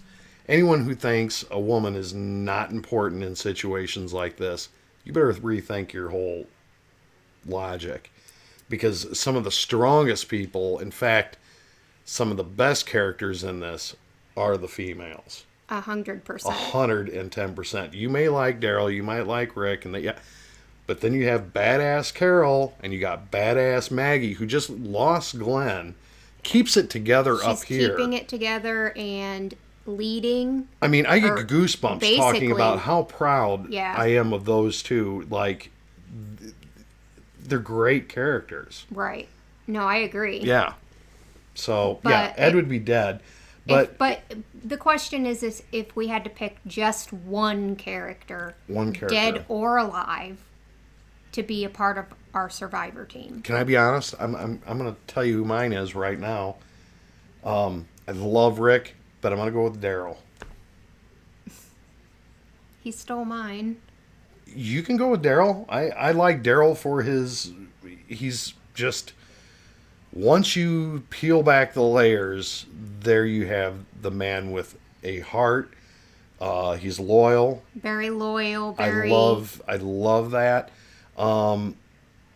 Anyone who thinks a woman is not important in situations like this, you better rethink your whole logic. Because some of the strongest people, in fact, some of the best characters in this are the females. 100%. 110%. You may like Daryl, you might like Rick, but then you have badass Carol, and you got badass Maggie, who just lost Glenn, keeps it together She's up here. keeping it together and leading. I mean, I get goosebumps talking about how proud Yeah. I am of those two. Like, they're great characters. Right. No, I agree. Yeah. So, But yeah, Ed would be dead. But But the question is if we had to pick just one character, dead or alive, to be a part of our survivor team. Can I be honest? I'm going to tell you who mine is right now. I love Rick, but I'm going to go with Daryl. He stole mine. You can go with Daryl. I like Daryl for he's just, once you peel back the layers, there you have the man with a heart. He's loyal. Very loyal, I love that.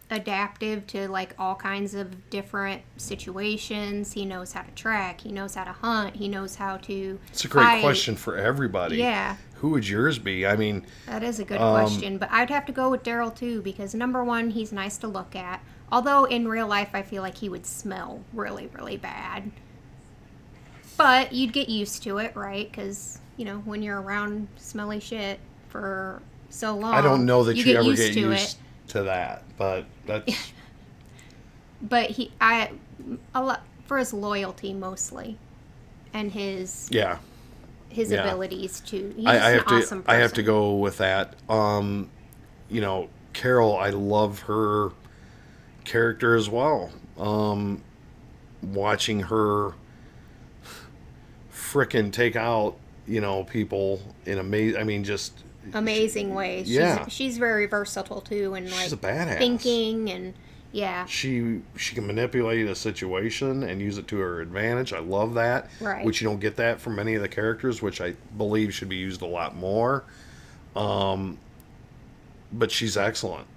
Adaptive to like all kinds of different situations. He knows how to track. He knows how to hunt. He knows how to It's a great fight. question for everybody. Yeah. Who would yours be? I mean, That is a good question, but I'd have to go with Daryl too because number one, he's nice to look at. Although in real life, I feel like he would smell really, really bad. But you'd get used to it, right? Because when you're around smelly shit for so long, I don't know that you ever get to used to that, but that's But for his loyalty mostly, and his yeah. abilities to. He's I an have awesome to I have to person. go with that. Carol, I love her character as well. Watching her frickin' take out people in Amazing ways. Yeah. She's very versatile too, and she's like a badass. thinking and yeah. She can manipulate a situation and use it to her advantage. I love that. Right. Which you don't get that from many of the characters, which I believe should be used a lot more. But she's excellent.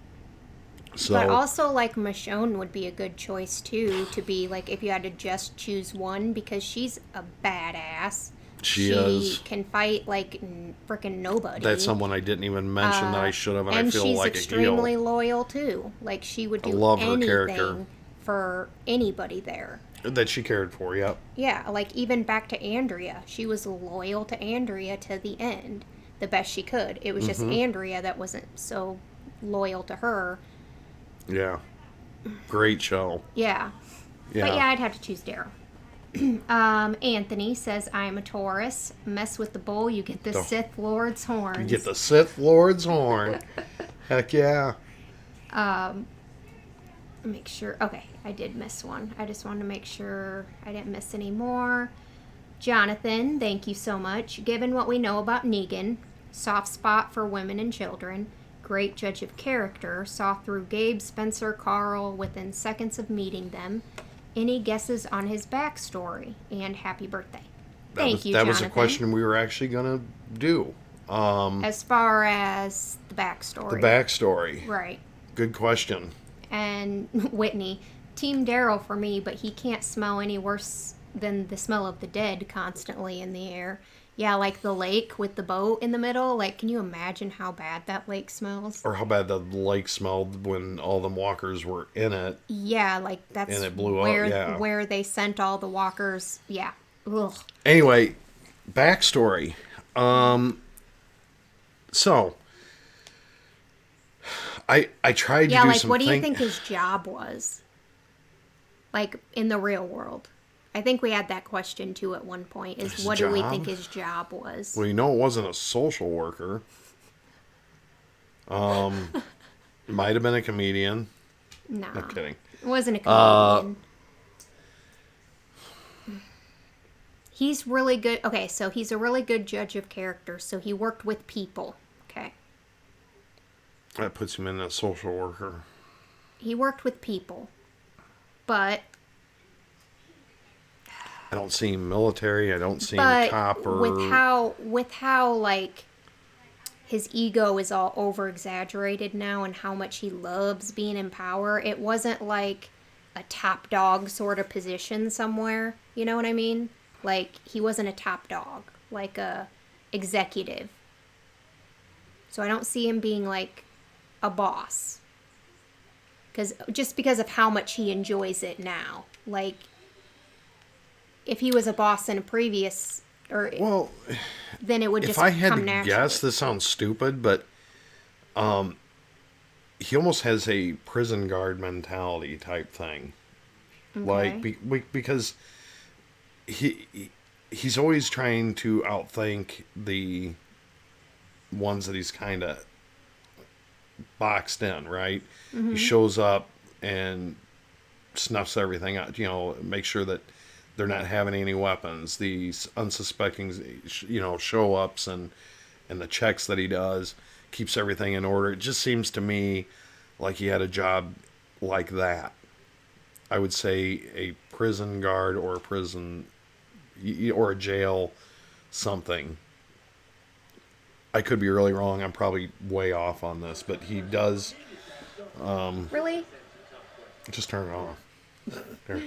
So, But also like Michonne would be a good choice too to be like if you had to just choose one because she's a badass. She is. can fight like freaking nobody. That's someone I didn't even mention that I should have, and I feel she's like extremely a heel. loyal too. Like she would I do love her character. anything for anybody there. That she cared for, yep. Yeah, like even back to Andrea. She was loyal to Andrea to the end, the best she could. It was just Andrea that wasn't so loyal to her. Yeah. Great show. Yeah. Yeah. But yeah, I'd have to choose Daryl. Anthony says, I am a Taurus. Mess with the bull, you get the Sith Lord's horns. You get the Sith Lord's horn. Heck yeah. Make sure. Okay, I did miss one. I just wanted to make sure I didn't miss any more. Jonathan, thank you so much. Given what we know about Negan, soft spot for women and children, great judge of character, saw through Gabe, Spencer, Carl within seconds of meeting them. Any guesses on his backstory? And happy birthday. Thank you, That Jonathan. was a question we were actually going to do. As far as the backstory. The backstory. Right. Good question. And Whitney, Team Daryl for me, but he can't smell any worse than the smell of the dead constantly in the air. Yeah, like the lake with the boat in the middle. Like, can you imagine how bad that lake smells? Or how bad the lake smelled when all them walkers were in it. Yeah, like that's And it blew where, up, yeah. where they sent all the walkers. Yeah. Ugh. Anyway, backstory. So, I tried to do Yeah, like some what do you think his job was? Like in the real world. I think we had that question too at one point. Is His what do we job? think his job was? Well, you know, it wasn't a social worker. Might have been a comedian. No. I'm kidding. It wasn't a comedian. He's really good. Okay, so he's a really good judge of character. So he worked with people. Okay. That puts him in a social worker. He worked with people. But I don't see him military. I don't see him a cop or... with how like his ego is all over exaggerated now and how much he loves being in power, it wasn't like a top dog sort of position somewhere. You know what I mean? Like he wasn't a top dog, like a executive. So I don't see him being like a boss. Just because of how much he enjoys it now. Like if he was a boss in a previous Well, then it would just if I had come to naturally. guess, this sounds stupid, but he almost has a prison guard mentality type thing. Okay. Like, because he's always trying to outthink the ones that he's kind of boxed in, right? Mm-hmm. He shows up and snuffs everything out, make sure that they're not having any weapons. These unsuspecting, show ups and the checks that he does keeps everything in order. It just seems to me like he had a job like that. I would say a prison guard or a prison or a jail something. I could be really wrong. I'm probably way off on this, but he does. Really? Just turn it off. There.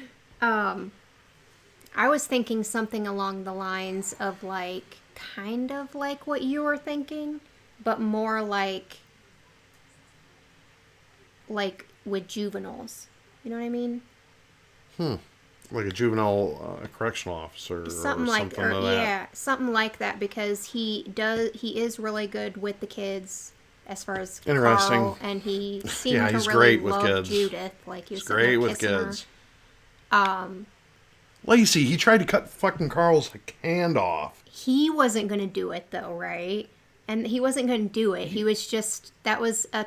I was thinking something along the lines of like, kind of like what you were thinking, but more like with juveniles. You know what I mean? Like a juvenile correctional officer Something or like, something like that. yeah, something like that, because he is really good with the kids as far as Interesting. Carl, and he seemed Yeah, to he's really great with love kids. Judith. Like he was He's sitting there great with kissing her. kids. Lacey, he tried to cut fucking Carl's hand off. He wasn't going to do it though, right? And he wasn't going to do it. He was just, that was a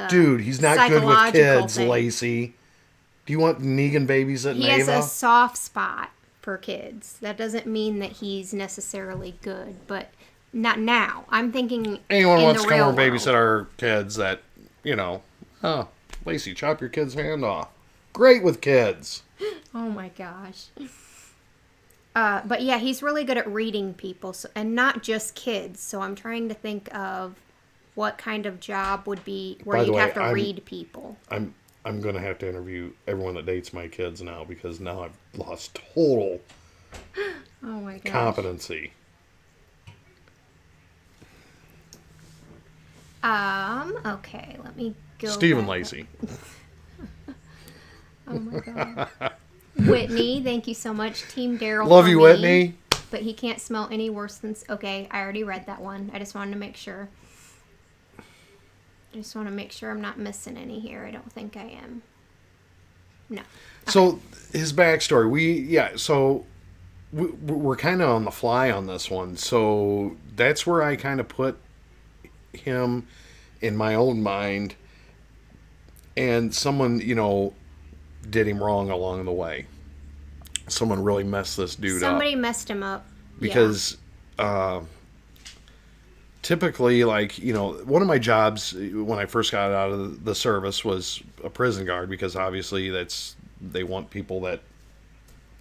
Dude, he's not good with psychological kids, thing. Lacey. Do you want Negan babies at He Nava? has a soft spot for kids. That doesn't mean that he's necessarily good, but not now. I'm thinking Anyone in wants the to come real over and babysit world. our kids that, Lacey, chop your kid's hand off. Great with kids. Oh my gosh. But yeah, he's really good at reading people, and not just kids. So I'm trying to think of what kind of job would be where By the you'd way, have to read people. I'm going to have to interview everyone that dates my kids now because now I've lost total Oh my gosh. competency. Okay, let me go. Stephen back. Lacey. Oh my god. Whitney, thank you so much. Team Daryl. Love for you, me, Whitney. But he can't smell any worse than. Okay, I already read that one. I just wanted to make sure. I just want to make sure I'm not missing any here. I don't think I am. No. So his backstory, we're kind of on the fly on this one. So that's where I kind of put him in my own mind, and someone did him wrong along the way. Someone really messed this dude Somebody up messed him up. because typically, like, one of my jobs when I first got out of the service was a prison guard, because obviously they want people that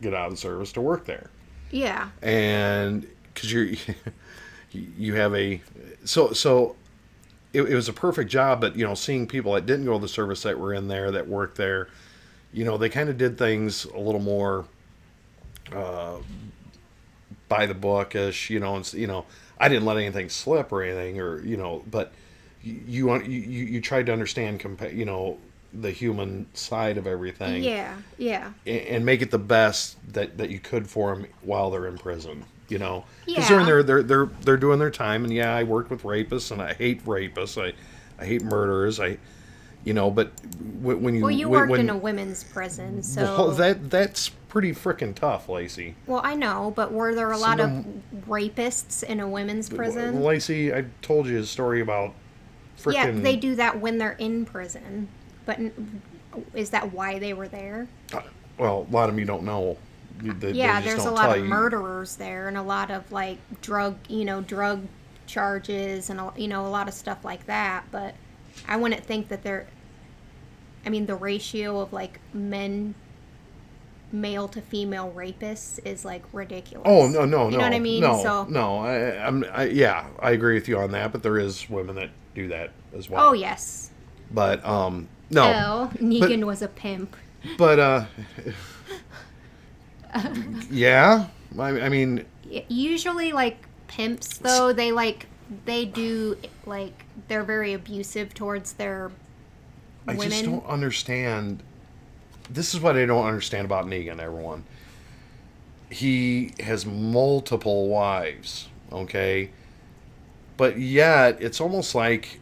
get out of the service to work there. Yeah. And because you have so it was a perfect job, but seeing people that didn't go to the service that were in there, that worked there, they kind of did things a little more by the bookish, and I didn't let anything slip or anything, or but you tried to understand the human side of everything. Yeah. Yeah. And make it the best that you could for them while they're in prison. Because Yeah. they're in there, they're doing their time. And I worked with rapists, and I hate rapists. I hate murderers. But when you Well, you worked in a women's prison, so well, that's pretty freaking tough, Lacey. Well, I know, but were there a lot of rapists in a women's prison? Lacey, I told you a story about freaking. Yeah, they do that when they're in prison. But is that why they were there? Well, a lot of them you don't know. Yeah, they just there's a don't lot tell of you. murderers there, and a lot of like drug charges, and a lot of stuff like that. But I wouldn't think that the ratio of like male to female rapists is like ridiculous. Oh no, You know what I mean? No. I agree with you on that. But there is women that do that as well. Oh yes. But no. Oh, Negan was a pimp. But yeah. I mean, Usually, like pimps, though, they do like they're very abusive towards their I women. just don't understand. This is what I don't understand about Negan, everyone. He has multiple wives, okay? But yet, it's almost like,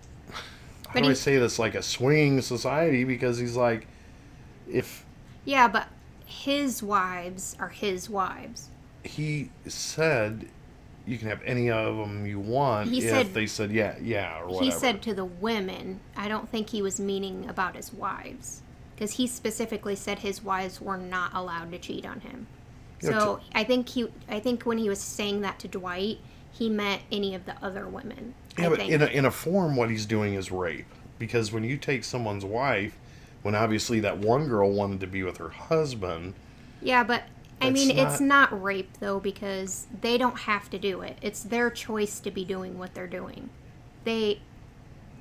how do I say this, like a swinging society, because he's like, Yeah, but his wives are his wives. He said you can have any of them you want they said yeah, or whatever. He said to the women. I don't think he was meaning about his wives. Because he specifically said his wives were not allowed to cheat on him. So I think when he was saying that to Dwight, he meant any of the other women. Yeah, but in a form, what he's doing is rape. Because when you take someone's wife, when obviously that one girl wanted to be with her husband. Yeah, but it's not rape though, because they don't have to do it. It's their choice to be doing what they're doing. They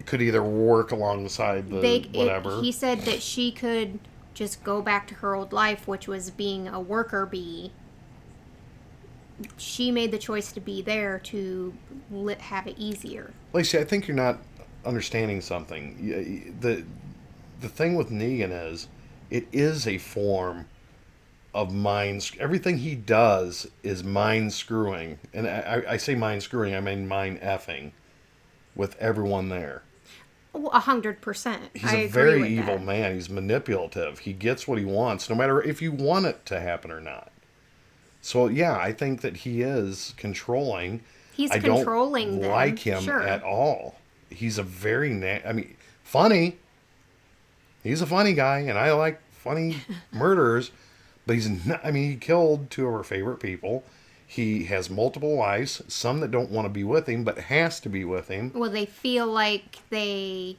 could either work alongside whatever. He said that she could just go back to her old life, which was being a worker bee. She made the choice to be there to have it easier. Lacey, I think you're not understanding something. The thing with Negan is, it is a form of mind. Everything he does is mind screwing, and I say mind screwing, I mean mind effing with everyone there. 100%. He's a very evil man. He's manipulative. He gets what he wants, no matter if you want it to happen or not. So yeah, I think that he is controlling. He's controlling them. I don't like him at all. He's a very funny. He's a funny guy, and I like funny murderers. But he's not. He killed two of our favorite people. He has multiple wives, some that don't want to be with him, but has to be with him. Well, they feel like they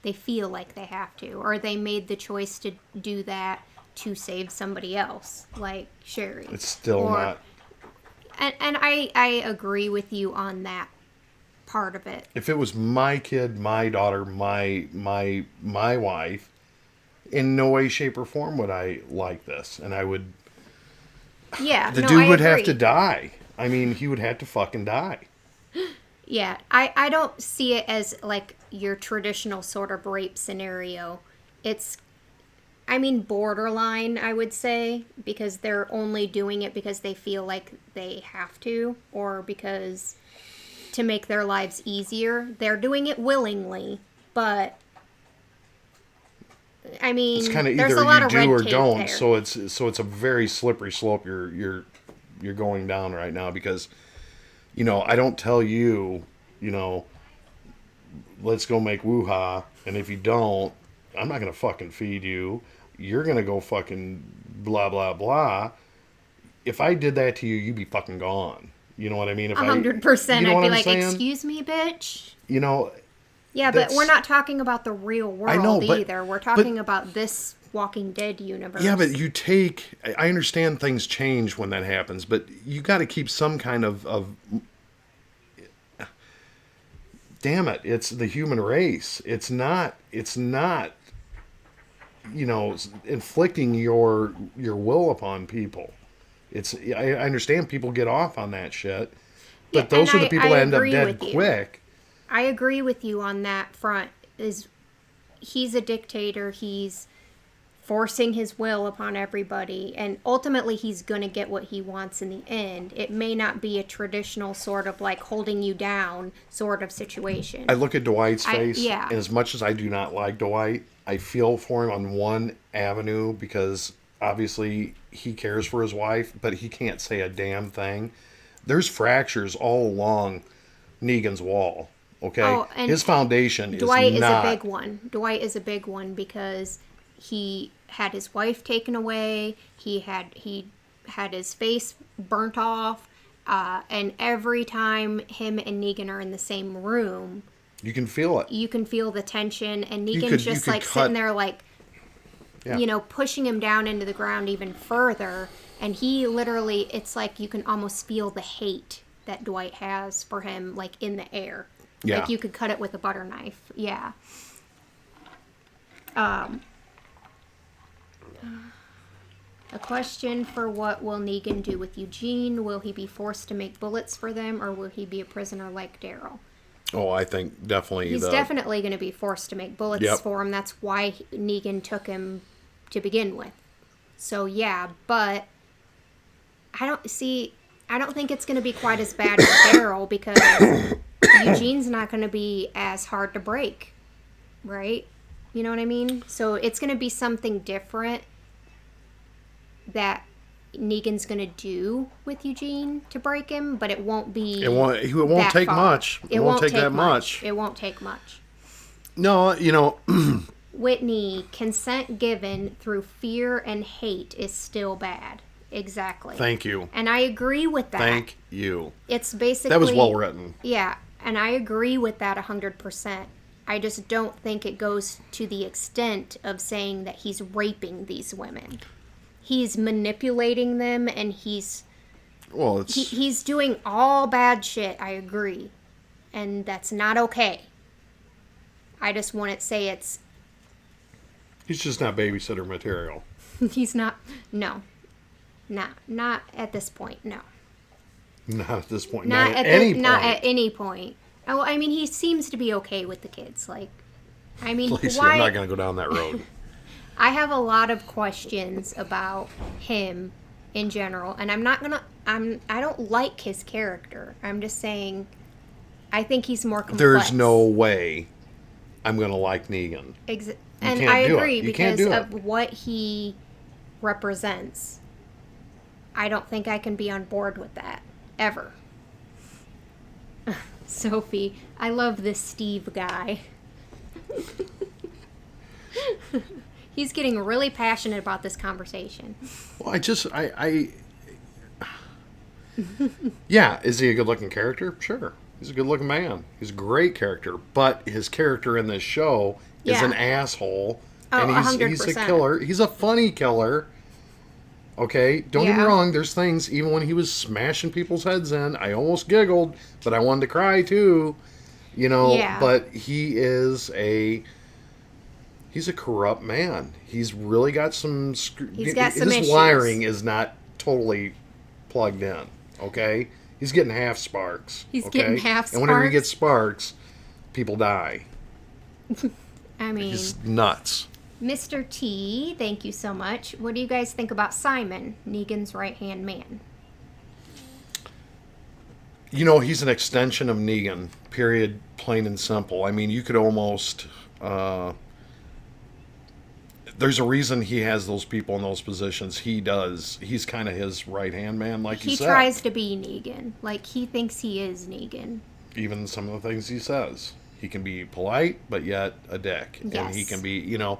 have to, or they made the choice to do that to save somebody else, like Sherry. It's still not. And I agree with you on that part of it. If it was my kid, my daughter, my wife, in no way, shape, or form would I like this, and I would Yeah, The no, dude I would have agree. to die. I mean, he would have to fucking die. Yeah, I don't see it as like your traditional sort of rape scenario. It's, I mean, borderline, I would say, because they're only doing it because they feel like they have to, or because to make their lives easier. They're doing it willingly, but I It's mean, kind of there's either a lot you of do red or tape don't. there. So it's a very slippery slope you're going down right now because I don't tell you, you know, let's go make woo-ha, and if you don't, I'm not gonna fucking feed you. You're gonna go fucking blah blah blah. If I did that to you, you'd be fucking gone. You know what I mean? If you 100%. know I'd what be I'm like, saying? excuse me, bitch. You know, Yeah, but we're that's not talking about the real I know, world but either. We're talking about this Walking Dead universe. yeah, but I understand things change when that happens, but you got to keep some kind of damn it, it's the human race. It's not inflicting your will upon people. I understand people get off on that shit, Yeah, but and those are the I people that end up agree dead with you. quick. I agree with you on that front. Is he's a dictator. He's forcing his will upon everybody, and ultimately he's going to get what he wants in the end. It may not be a traditional sort of like holding you down sort of situation. I look at Dwight's face, Yeah. and as much as I do not like Dwight, I feel for him on one avenue because obviously he cares for his wife, but he can't say a damn thing. There's fractures all along Negan's wall. Okay, Oh, and his foundation is Dwight is a not. big one. Dwight is a big one because he had his wife taken away. He had his face burnt off, and every time him and Negan are in the same room, You can feel it. you can feel the tension. And You Negan's could just like cut. sitting there, like Yeah. pushing him down into the ground even further. And he literally, it's like you can almost feel the hate that Dwight has for him, like in the air. Yeah. Like you could cut it with a butter knife. Yeah. A question for what will Negan do with Eugene? Will he be forced to make bullets for them, or will he be a prisoner like Daryl? Oh, I think definitely He's definitely going to be forced to make bullets Yep. for him. That's why Negan took him to begin with. So yeah, but I don't think it's going to be quite as bad as Daryl because Eugene's not going to be as hard to break, right? You know what I mean? So it's going to be something different that Negan's going to do with Eugene to break him, but it won't be. It won't that take far. much. It won't take that much. It won't take much. No, Whitney, consent given through fear and hate is still bad. Exactly. Thank you. And I agree with that. Thank you. It's basically. That was well written. Yeah, and I agree with that 100%. I just don't think it goes to the extent of saying that he's raping these women. He's manipulating them, and he's doing all bad shit. I agree, and that's not okay. I just want to say He's just not babysitter material. he's not. No, not at this point. No, Not at this point. not Not at any point. Not at any point. Oh, I mean, he seems to be okay with the kids. Like, I mean, Lacey, why? I'm not going to go down that road. I have a lot of questions about him in general, and I don't like his character. I'm just saying I think he's more complex. There's no way I'm going to like Negan. And can't I do it. agree You can't because do of what he represents. I don't think I can be on board with that ever. Sophie, I love this Steve guy. He's getting really passionate about this conversation. Well, yeah, is he a good-looking character? Sure. He's a good-looking man. He's a great character, but his character in this show is Yeah. an asshole, Oh, and he's a 100%. killer. He's a funny killer. Okay, don't get me Yeah. wrong. There's things, even when he was smashing people's heads in, I almost giggled, but I wanted to cry too. Yeah. But he's a corrupt man. He's really got some. He's got some his issues. wiring is not totally plugged in. Okay, he's getting half sparks. He's okay? getting half And whenever he sparks? gets sparks, people die. I mean, He's nuts. Mr. T, thank you so much. What do you guys think about Simon, Negan's right-hand man? You know, he's an extension of Negan. Period. Plain and simple. I mean, you could almost. There's a reason he has those people in those positions. He does. He's kind of his right-hand man, like you He said. tries to be Negan. Like, he thinks he is Negan. Even some of the things he says. He can be polite, but yet a dick. Yes. And he can be, you know,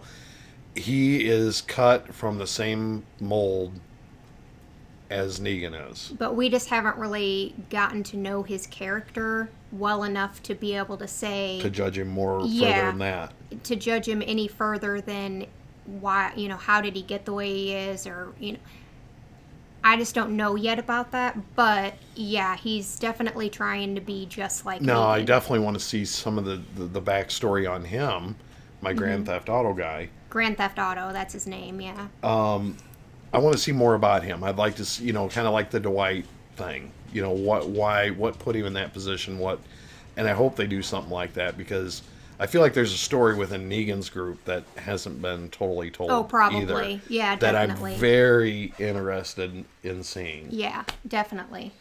he is cut from the same mold as Negan is. But we just haven't really gotten to know his character well enough to be able to say... To judge him more Yeah. further than that. To judge him any further than why, you know, how did he get the way he is, or, you know... I just don't know yet about that, but yeah, he's definitely trying to be just like No, Negan. I definitely want to see some of the backstory on him, my Grand Theft Auto guy. Grand Theft Auto, that's his name, yeah. I want to see more about him. I'd like to see, you know, kind of like the Dwight thing. You know, what put him in that position, and I hope they do something like that, because I feel like there's a story within Negan's group that hasn't been totally told. Oh, probably. Either, Yeah, that definitely. I'm very interested in seeing. Yeah, definitely.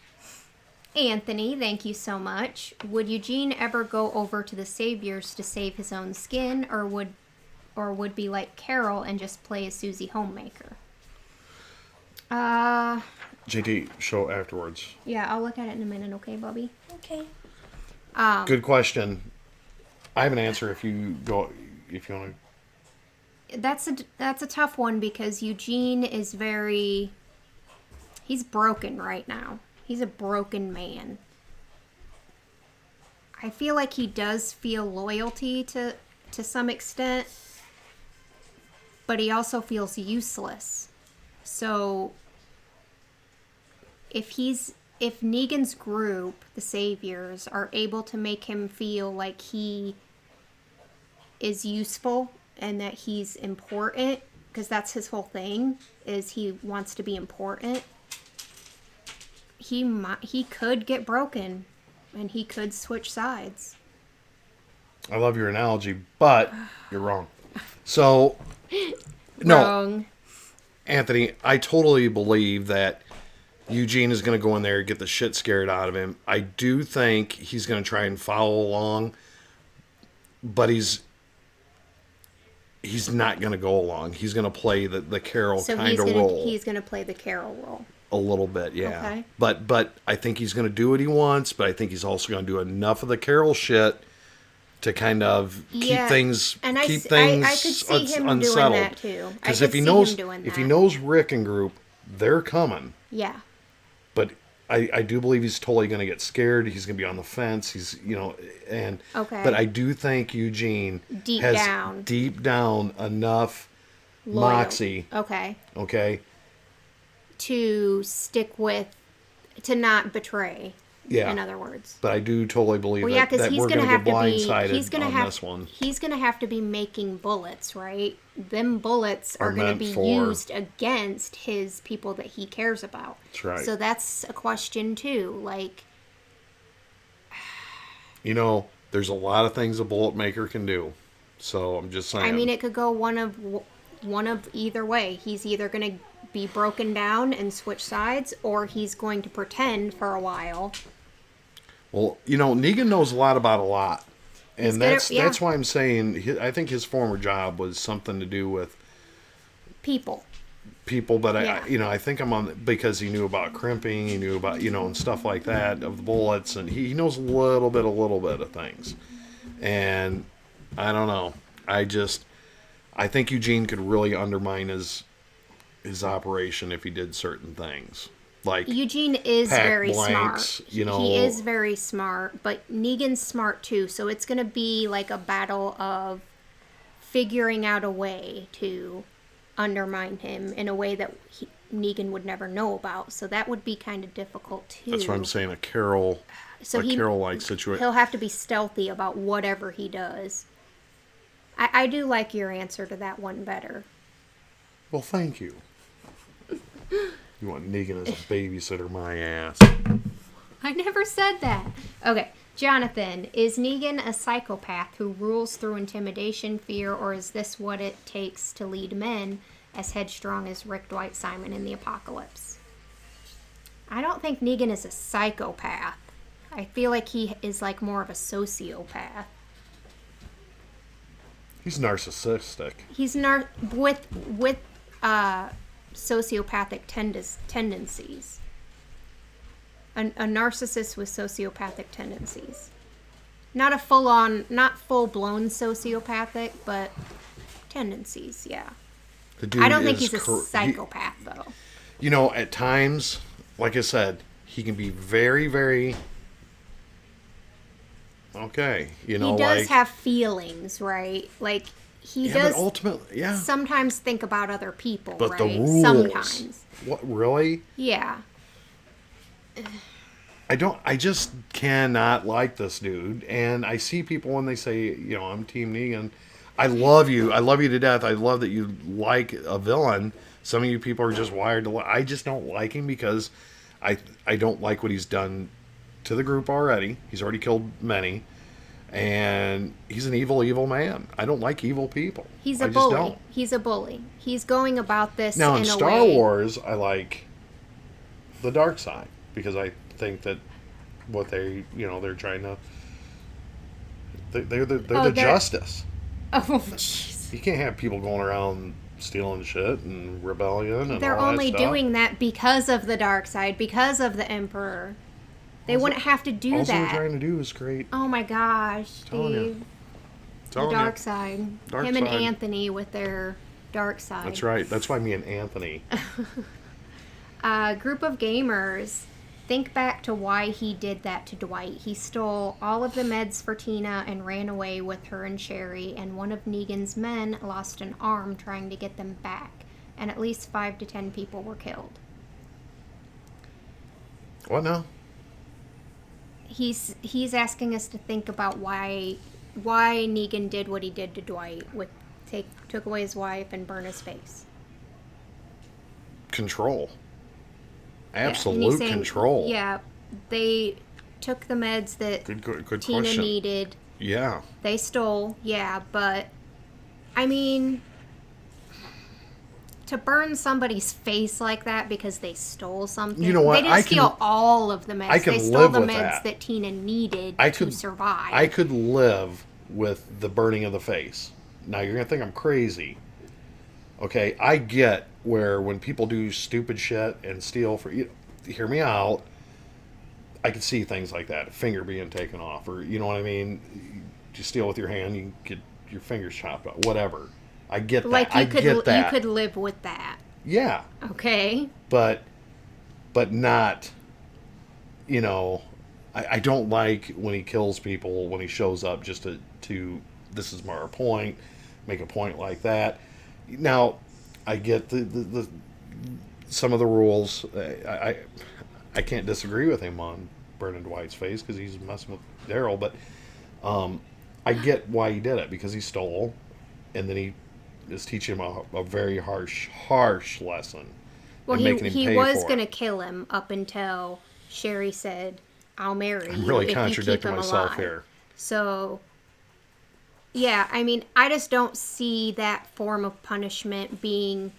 Anthony, thank you so much. Would Eugene ever go over to the Saviors to save his own skin, or would be like Carol and just play as Susie Homemaker? JT, show afterwards. Yeah, I'll look at it in a minute, okay, Bubby? Okay. Good question. I have an answer if you want to. That's a tough one, because Eugene is he's broken right now. He's a broken man. I feel like he does feel loyalty to some extent, but he also feels useless. So if Negan's group, the Saviors, are able to make him feel like he is useful and that he's important, because that's his whole thing, is he wants to be important, he could get broken and he could switch sides. I love your analogy, but you're wrong. So, no, Wrong. Anthony, I totally believe that Eugene is going to go in there and get the shit scared out of him. I do think he's going to try and follow along, but he's not going to go along. He's going to play the Carol So kind of role. he's gonna play the Carol role. A little bit, yeah. Okay. But I think he's going to do what he wants, but I think he's also going to do enough of the Carol shit to kind of keep things and I could see him unsettled. doing that too. Because if he knows Rick and group, they're coming. Yeah. But I do believe he's totally going to get scared. He's going to be on the fence. He's Okay. But I do think Eugene Deep has down. deep down enough Loyal. moxie. Okay. To stick with, to not betray. Yeah. In other words. But I do totally believe Well, yeah, because that he's we're gonna going to have get to be. blindsided He's gonna on have. this one. He's gonna have to be making bullets, right? Them bullets are gonna meant be for- used against his people that he cares about. That's right. So that's a question too. Like, There's a lot of things a bullet maker can do. So I'm just saying. I mean, it could go one of either way. He's either gonna be broken down and switch sides, or he's going to pretend for a while. Well, Negan knows a lot about a lot. And He's that's why I'm saying I think his former job was something to do with People. but Yeah. I think I'm on because he knew about crimping, he knew about and stuff like that of the bullets, and he knows a little bit of things. And I don't know. I think Eugene could really undermine his operation if he did certain things. Like Eugene is pack very blanks, smart. you know. He is very smart, but Negan's smart too. So it's going to be like a battle of figuring out a way to undermine him in a way that Negan would never know about. So that would be kind of difficult too. That's what I'm saying. A Carol-like situation. He'll have to be stealthy about whatever he does. I do like your answer to that one better. Well, thank you. You want Negan as a babysitter, my ass. I never said that. Okay. Jonathan, is Negan a psychopath who rules through intimidation, fear, or is this what it takes to lead men as headstrong as Rick Dwight Simon in the Apocalypse? I don't think Negan is a psychopath. I feel like he is like more of a sociopath. He's narcissistic. He's with sociopathic tendencies. A narcissist with sociopathic tendencies. Not a not full-blown sociopathic, but tendencies, yeah. The dude I don't think he's a psychopath, though. You know, at times, like I said, he can be very, very... Okay, you know, he does have feelings, right? Like, he does but ultimately, sometimes think about other people, but right? the rules... Sometimes. What, really? Yeah. I just cannot like this dude. And I see people when they say, you know, I'm Team Negan. I love you. I love you to death. I love that you like a villain. Some of you people are just wired to I just don't like him because I don't like what he's done to the group already. He's already killed many. And he's an evil, evil man. I don't like evil people. He's a bully. Don't. He's a bully. He's going about this now, in a Star way... Wars, I like the dark side because I think that what they, you know, they're trying to... They're the justice. Oh, jeez. You can't have people going around stealing shit and rebellion and they're all only that stuff. doing that because of the dark side, because of the Emperor. They wouldn't have to do that. All they're trying to do is create... Oh my gosh, Steve. The dark side. Him and Anthony with their dark side. That's right. That's why me and Anthony. Group of gamers. Think back to why he did that to Dwight. He stole all of the meds for Tina and ran away with her and Sherry, and one of Negan's men lost an arm trying to get them back, and at least 5 to 10 people were killed. What now? He's asking us to think about why Negan did what he did to Dwight, took away his wife and burn his face. Control. Absolute control. Yeah, they took the meds that good Tina question. needed. Yeah. They stole, but I mean, to burn somebody's face like that because they stole something. You know what? They didn't steal all of the meds. They stole the meds that Tina needed to survive. I could live with the burning of the face. Now you're gonna think I'm crazy. Okay, I get where when people do stupid shit and steal for hear me out. I can see things like that, a finger being taken off, or you know what I mean. You steal with your hand, you get your fingers chopped off, whatever. I get that. Like you could live with that. Yeah. Okay. But not. You know, I don't like when he kills people when he shows up just to this is my point, make a point like that. Now, I get the some of the rules. I can't disagree with him on burning Dwight's face because he's messing with Daryl, but I get why he did it because he stole, and then he is teaching him a very harsh lesson. Well, he was going to kill him up until Sherry said, "I'll marry you." I'm really contradicting myself alive. Here. So. Yeah, I mean, I just don't see that form of punishment being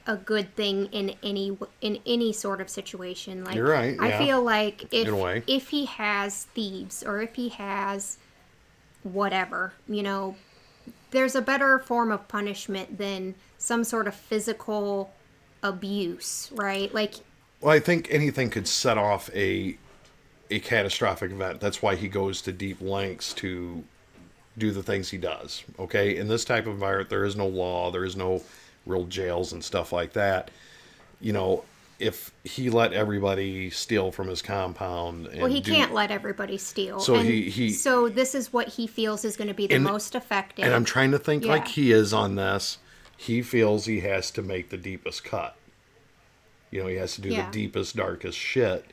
a good thing in any sort of situation. Like, you're right. Yeah. I feel like if he has thieves or if he has whatever, you know, there's a better form of punishment than some sort of physical abuse, right? Like, well, I think anything could set off a catastrophic event. That's why he goes to deep lengths to do the things he does. Okay, in this type of environment, there is no law, there is no real jails and stuff like that. You know, if he let everybody steal from his compound, and well, he can't let everybody steal. So and so this is what he feels is going to be the most effective. And I'm trying to think like he is on this. He feels he has to make the deepest cut. You know, he has to do the deepest, darkest shit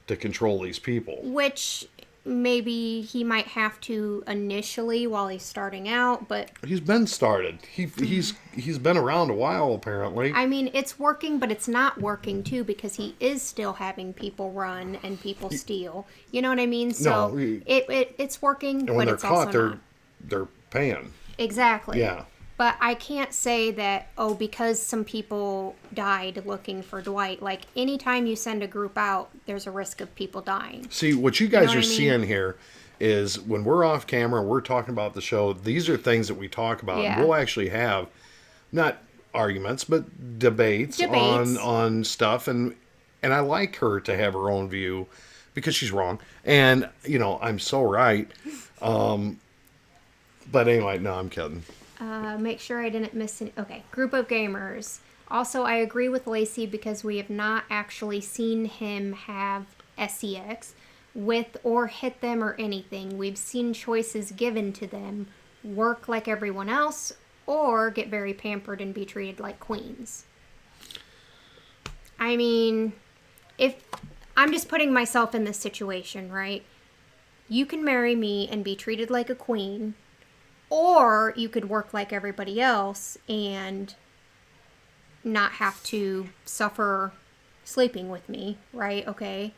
to control these people. Which maybe he might have to initially while he's starting out, but He's been started. He's been around a while apparently. I mean, it's working, but it's not working too because he is still having people run and people steal. You know what I mean? So No, it's working, and but when they're it's also caught, not. they're paying. Exactly. Yeah. But I can't say that, oh, because some people died looking for Dwight. Like, anytime you send a group out, there's a risk of people dying. See, what you guys what are I mean? seeing here is when we're off camera, we're talking about the show. These are things that we talk about. Yeah. And we'll actually have not arguments, but debates. Debates. on stuff. And I like her to have her own view because she's wrong. And, I'm so right. But anyway, no, I'm kidding. Make sure I didn't miss any. Okay, group of gamers. Also, I agree with Lacey because we have not actually seen him have SEX with or hit them or anything. We've seen choices given to them work like everyone else or get very pampered and be treated like queens. I mean, if I'm just putting myself in this situation, right? You can marry me and be treated like a queen. Or you could work like everybody else and not have to suffer sleeping with me, right? Okay.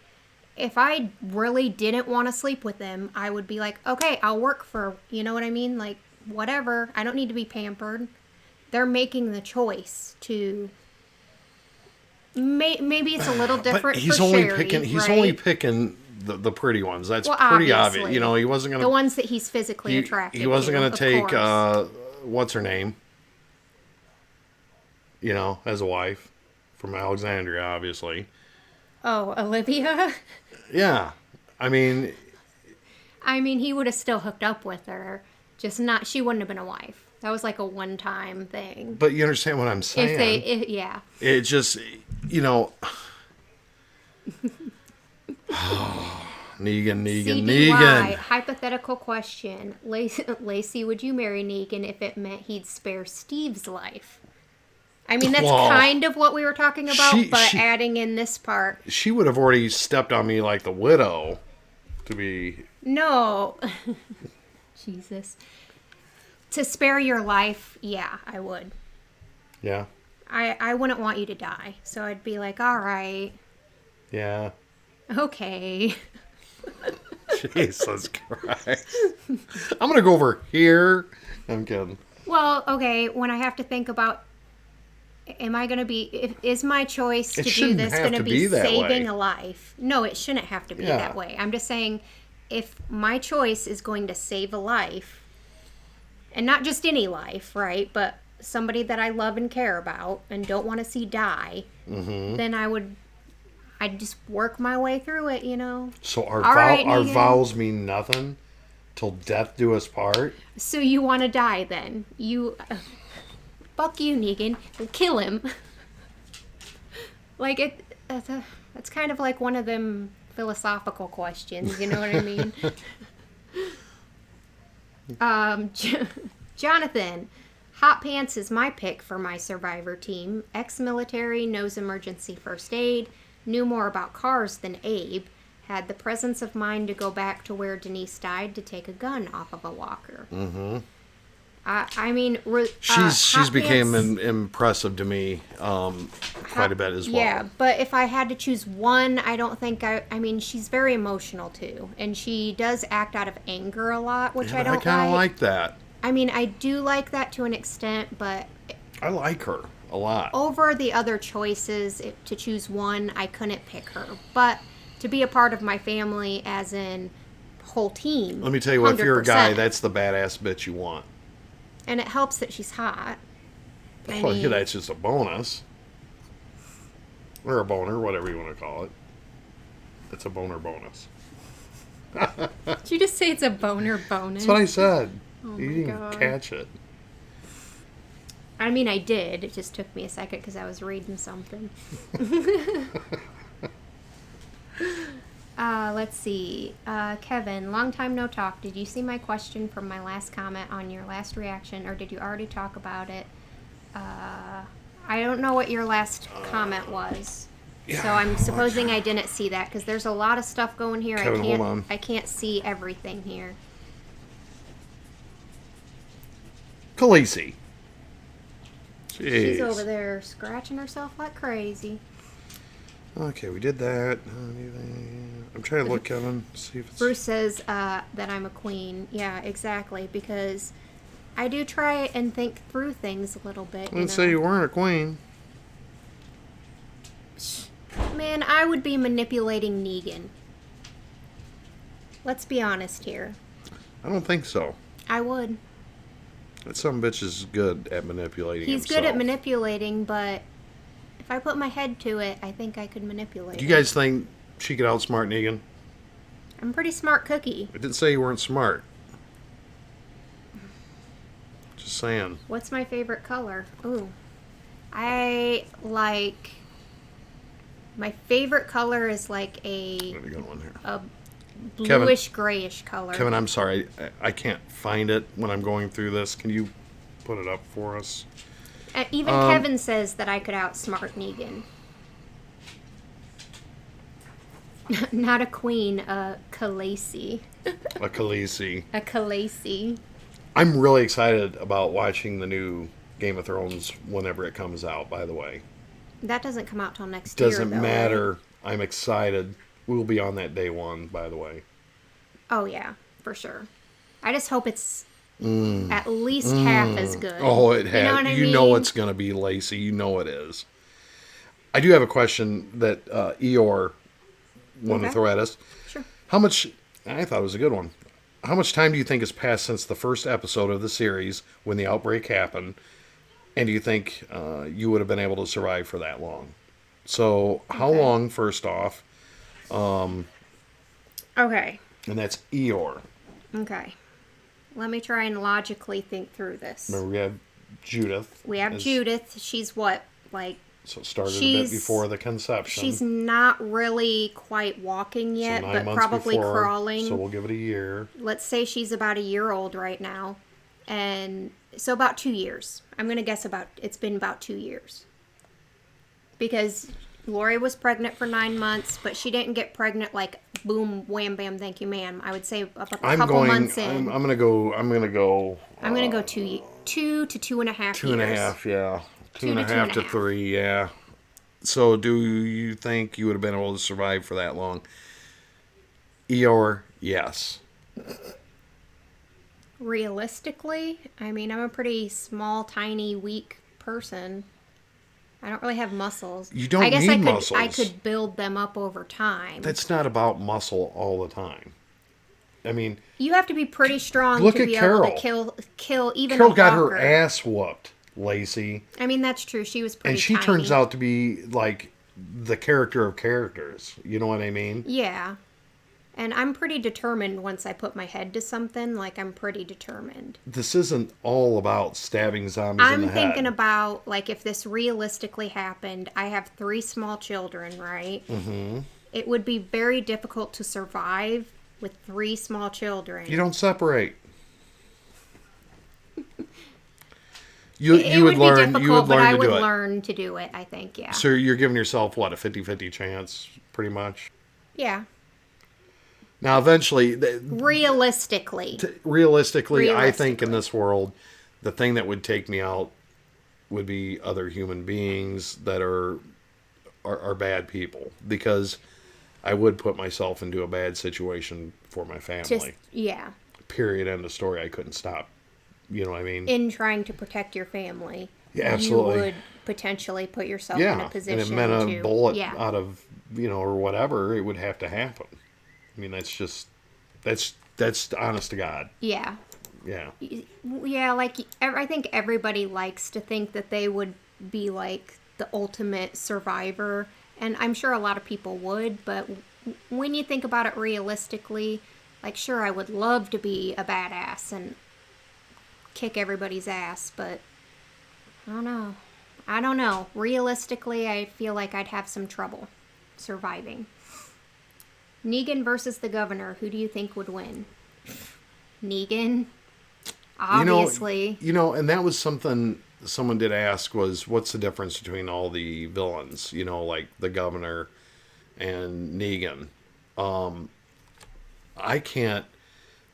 If I really didn't want to sleep with them, I would be like, okay, I'll work for, you know what I mean? Like, whatever. I don't need to be pampered. They're making the choice to. Maybe it's a little different. But he's for only Sherry, picking. He's right? only picking the pretty ones. That's Well, pretty obviously. obvious. He wasn't The gonna. ones that he's physically attracted to. He wasn't gonna of take course. what's her name. As a wife from Alexandria, obviously. Oh, Olivia? Yeah, I mean, he would have still hooked up with her, just not. She wouldn't have been a wife. That was like a one-time thing. but you understand what I'm saying. Yeah. It just, Negan. CDY, hypothetical question. Lacey, would you marry Negan if it meant he'd spare Steve's life? I mean, that's Well, kind of what we were talking about, she- but she- adding in this part. She would have already stepped on me like the widow, to be. No. Jesus. To spare your life, yeah, I would. Yeah. I wouldn't want you to die. So I'd be like, all right, Yeah. okay. Jesus Christ. I'm going to go over here. I'm kidding. Well, okay, when I have to think about, am I going to be, is my choice to do shouldn't this have going to to be be that saving way. a life? No, it shouldn't have to be Yeah. that way. I'm just saying, if my choice is going to save a life, and not just any life, right, but somebody that I love and care about and don't want to see die, then I'd just work my way through it, So All right, our Negan. vows mean nothing till death do us part. So you want to die then? Fuck you, Negan. Kill him. Like, that's kind of like one of them philosophical questions, you know what I mean? Jonathan, Hot Pants is my pick for my survivor team. Ex-military, knows emergency first aid, knew more about cars than Abe, had the presence of mind to go back to where Denise died to take a gun off of a walker. Mm-hmm. She's Hot became Pants- impressive to me quite a bit as well. Yeah, but if I had to choose one, I don't think she's very emotional too. And she does act out of anger a lot, which And I don't kind of like. like that. I do like that to an extent, but I like her a lot. over the other choices, to choose one, I couldn't pick her. But to be a part of my family, as in whole team, Let me tell you what, if you're a guy, 100%. that's the badass bitch you want. And it helps that she's hot. Well, yeah, that's just a bonus. Or a boner, whatever you want to call it. It's a boner bonus. Did you just say it's a boner bonus? That's what I said. Oh You my didn't God. catch it. I mean, I did. It just took me a second because I was reading something. Let's see. Kevin, long time no talk. Did you see my question from my last comment on your last reaction, or did you already talk about it? I don't know what your last comment was. So I'm supposing I didn't see that because there's a lot of stuff going here. Kevin, hold on. I can't see everything here. Khaleesi. Jeez. She's over there scratching herself like crazy. Okay, we did that. I'm trying to look, Kevin, see if it's... Bruce says that I'm a queen. Yeah, exactly. Because I do try and think through things a little bit. I didn't say you weren't a queen. Man, I would be manipulating Negan. Let's be honest here. I don't think so. I would. That some bitch is good at manipulating He's himself. good at manipulating, but if I put my head to it, I think I could manipulate Do you guys think she could outsmart Negan? I'm a pretty smart cookie. I didn't say you weren't smart. Just saying. What's my favorite color? Ooh. I like... My favorite color is like a Let me go one here. bluish grayish color. Kevin, I'm sorry. I can't find it when I'm going through this. Can you put it up for us? Even Kevin says that I could outsmart Negan. Not a queen, a Khaleesi. A Khaleesi. A Khaleesi. I'm really excited about watching the new Game of Thrones whenever it comes out, by the way. That doesn't come out till next year, Doesn't though, matter. right? I'm excited. We'll be on that day one, by the way. Oh, yeah, for sure. I just hope it's at least half as good. Oh, it has. You know what I mean? You know it's going to be Lacey. You know it is. I do have a question that Eeyore wanted to throw at us. Sure. How much... I thought it was a good one. How much time do you think has passed since the first episode of the series when the outbreak happened? And do you think you would have been able to survive for that long? So, how long, first off? Okay. And that's Eeyore. Okay. Let me try and logically think through this. Remember, we have Judith. We have Judith. She's what? Like... So it started a bit before the conception. She's not really quite walking yet, So 9 but months probably before, crawling. So we'll give it a year. Let's say she's about a year old right now. And so about 2 years. I'm going to guess it's been about 2 years. Because Lori was pregnant for 9 months, but she didn't get pregnant like boom, wham, bam, thank you, ma'am. I would say a couple months in. I'm gonna go. I'm going to go 2 to 2.5 years. 2.5, yeah. 2.5 to 2.5. 3, yeah. So do you think you would have been able to survive for that long? Eeyore, yes. Realistically, I mean, I'm a pretty small, tiny, weak person. I don't really have muscles. You don't I guess need I muscles. could build them up over time. That's not about muscle all the time. I mean, You have to be pretty strong Look to at be Carol. able to kill even Carol a got her walker. ass whooped, Lacey. I mean, that's true. She was pretty And she tiny. turns out to be like the character of characters. You know what I mean? Yeah. And I'm pretty determined once I put my head to something. Like, I'm pretty determined. This isn't all about stabbing zombies in I'm the thinking head. about, like, if this realistically happened, I have 3 small children, right? Mm-hmm. It would be very difficult to survive with 3 small children. You don't separate. It You would be learn. difficult, You would but learn I to would do it. learn to do it, I think, yeah. So you're giving yourself what, a 50-50 chance, pretty much. Yeah. Now, eventually, Realistically. realistically, I think in this world, the thing that would take me out would be other human beings that are bad people, because I would put myself into a bad situation for my family. Just, yeah. Period. End of story. I couldn't stop. You know what I mean? In trying to protect your family. Yeah, absolutely. You would potentially put yourself in Yeah, a position and it meant a to... bullet yeah. out of, or whatever, it would have to happen. I mean, that's honest to God. Yeah. Yeah. Yeah, like, I think everybody likes to think that they would be, like, the ultimate survivor. And I'm sure a lot of people would, but when you think about it realistically, like, sure, I would love to be a badass and kick everybody's ass, but I don't know. Realistically, I feel like I'd have some trouble surviving. Negan versus the governor. Who do you think would win? Negan? Obviously. And that was something someone did ask was, what's the difference between all the villains? You know, like the governor and Negan. I can't.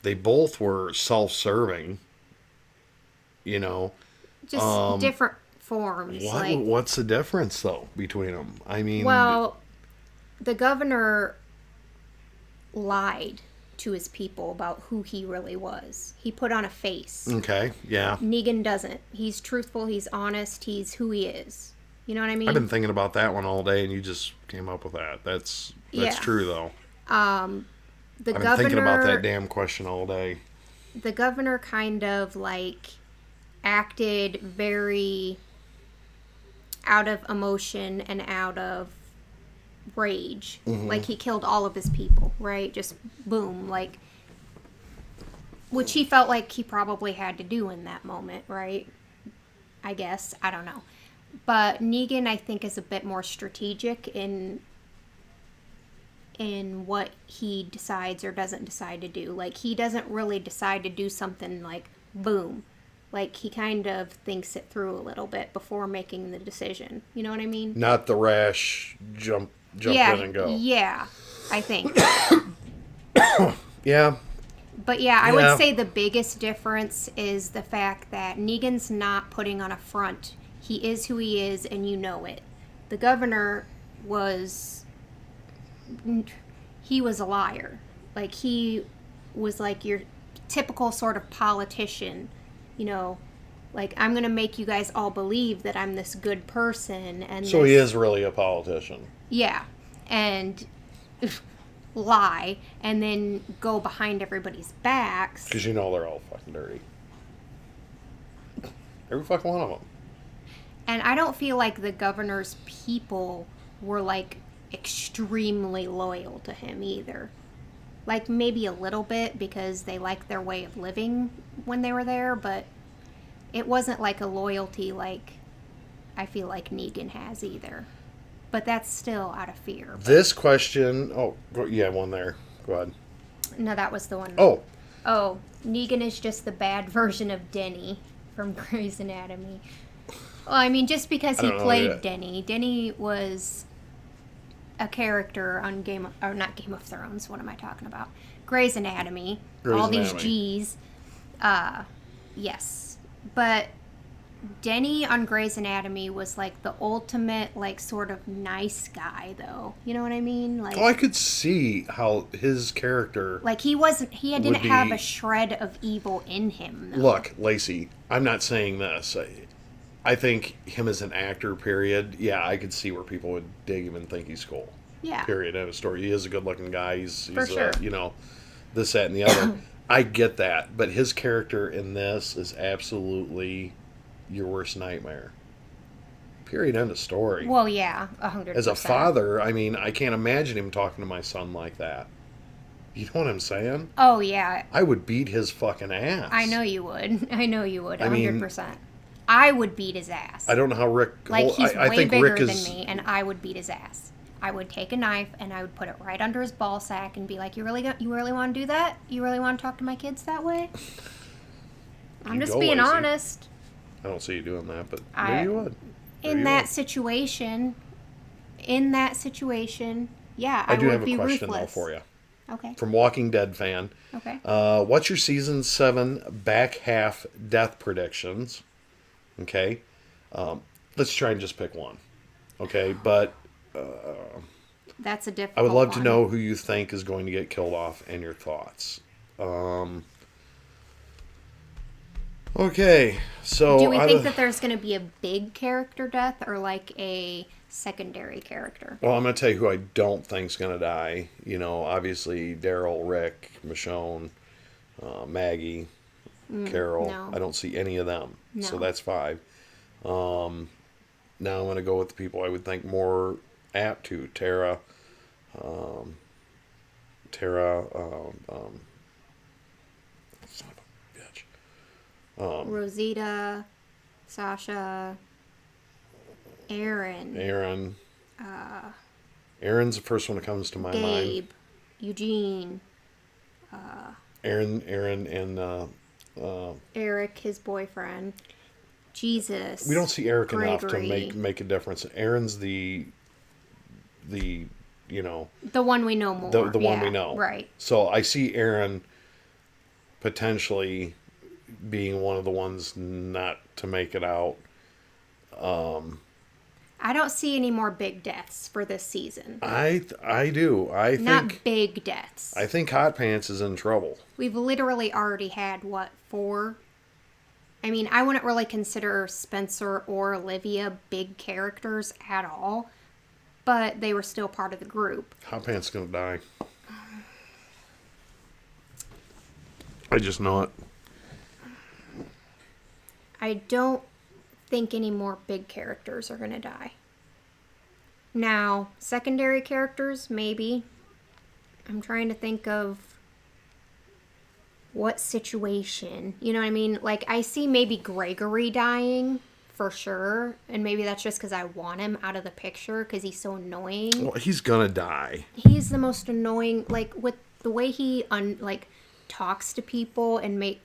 They both were self-serving. You know, Just different forms. what's the difference though between them? I mean, Well, the governor lied to his people about who he really was. He put on a face. okay, yeah. Negan doesn't. He's truthful, he's honest, he's who he is. You know what I mean? I've been thinking about that one all day, and you just came up with that. That's Yeah. true though. The I've been governor thinking about that damn question all day. the governor kind of like acted very out of emotion and out of rage. Like he killed all of his people, right? Just boom, like, which he felt like he probably had to do in that moment, right? I guess, I don't know. But Negan, I think, is a bit more strategic in what he decides or doesn't decide to do. Like, he doesn't really decide to do something like boom. Like, he kind of thinks it through a little bit before making the decision. You know what I mean? Not the rash jump yeah, in and go. Yeah, I think. Yeah. But yeah, I Yeah. would say the biggest difference is the fact that Negan's not putting on a front. He is who he is, and you know it. The governor was... He was a liar. Like, he was like your typical sort of politician. You know, like, I'm going to make you guys all believe that I'm this good person. And So he is really a politician. Yeah. And lie, and then go behind everybody's backs. Because you know they're all fucking dirty. Every fucking one of them. And I don't feel like the governor's people were, like, extremely loyal to him either. Like, maybe a little bit because they liked their way of living when they were there, but it wasn't like a loyalty like I feel like Negan has either. But that's still out of fear. This question... Oh, yeah, one there. Go ahead. No, that was the one. Oh. Oh, Negan is just the bad version of Denny from Grey's Anatomy. Well, I mean, just because he played Denny. Denny was a character on not Game of Thrones. What am I talking about? Grey's Anatomy. Grey's All Anatomy. these G's. Yes. But Denny on Grey's Anatomy was like the ultimate, like, sort of nice guy, though. You know what I mean? Like, Oh, I could see how his character... like he didn't have be- a shred of evil in him, though. Look, Lacey, I'm not saying this. I think him as an actor, period, yeah, I could see where people would dig him and think he's cool. Yeah. Period. End of story. He is a good-looking guy. He's For sure. you know, this, that, and the other. I get that. But his character in this is absolutely your worst nightmare. Period. End of story. Well, yeah, 100%. As a father, I mean, I can't imagine him talking to my son like that. You know what I'm saying? Oh, yeah. I would beat his fucking ass. I know you would. I know you would, I mean, 100%. I would beat his ass. I don't know how Rick... Like, he's I way think bigger Rick is... than me, and I would beat his ass. I would take a knife, and I would put it right under his ball sack and be like, you really want to do that? You really want to talk to my kids that way? I'm You just go, being Lacey. honest. I don't see you doing that, but I- maybe you would. Maybe In you that would. situation, yeah, I do would have a be question, ruthless. though, for you. Okay. From Walking Dead fan. Okay. What's your season 7 back half death predictions? Okay. Let's try and just pick one. Okay, but That's a difficult I would love to one. know who you think is going to get killed off and your thoughts. Okay, so Do we think that there's going to be a big character death or like a secondary character? Well, I'm going to tell you who I don't think's going to die. You know, obviously Daryl, Rick, Michonne, Maggie, Carol. no. I don't see any of them. So No. that's 5. Now I'm going to go with the people I would think more apt to. Tara. Son of a bitch. Rosita, Sasha, Aaron, Aaron. Aaron's the first one that comes to my mind. Gabe, Eugene, Aaron, and Eric, his boyfriend. Jesus. We don't see Eric enough to Gregory. make a difference. Aaron's the you know, The one we know more. the one we Yeah, know. right. So I see Aaron potentially being one of the ones not to make it out. I don't see any more big deaths for this season. I do. Not big deaths. I think Hot Pants is in trouble. We've literally already had, what, 4? I mean, I wouldn't really consider Spencer or Olivia big characters at all, but they were still part of the group. Hot Pants gonna die. I just know it. I don't think any more big characters are going to die. Now, secondary characters, maybe. I'm trying to think of what situation. You know what I mean? Like, I see maybe Gregory dying for sure, and maybe that's just because I want him out of the picture because he's so annoying. Well, he's gonna die. He's the most annoying, like, with the way he talks to people and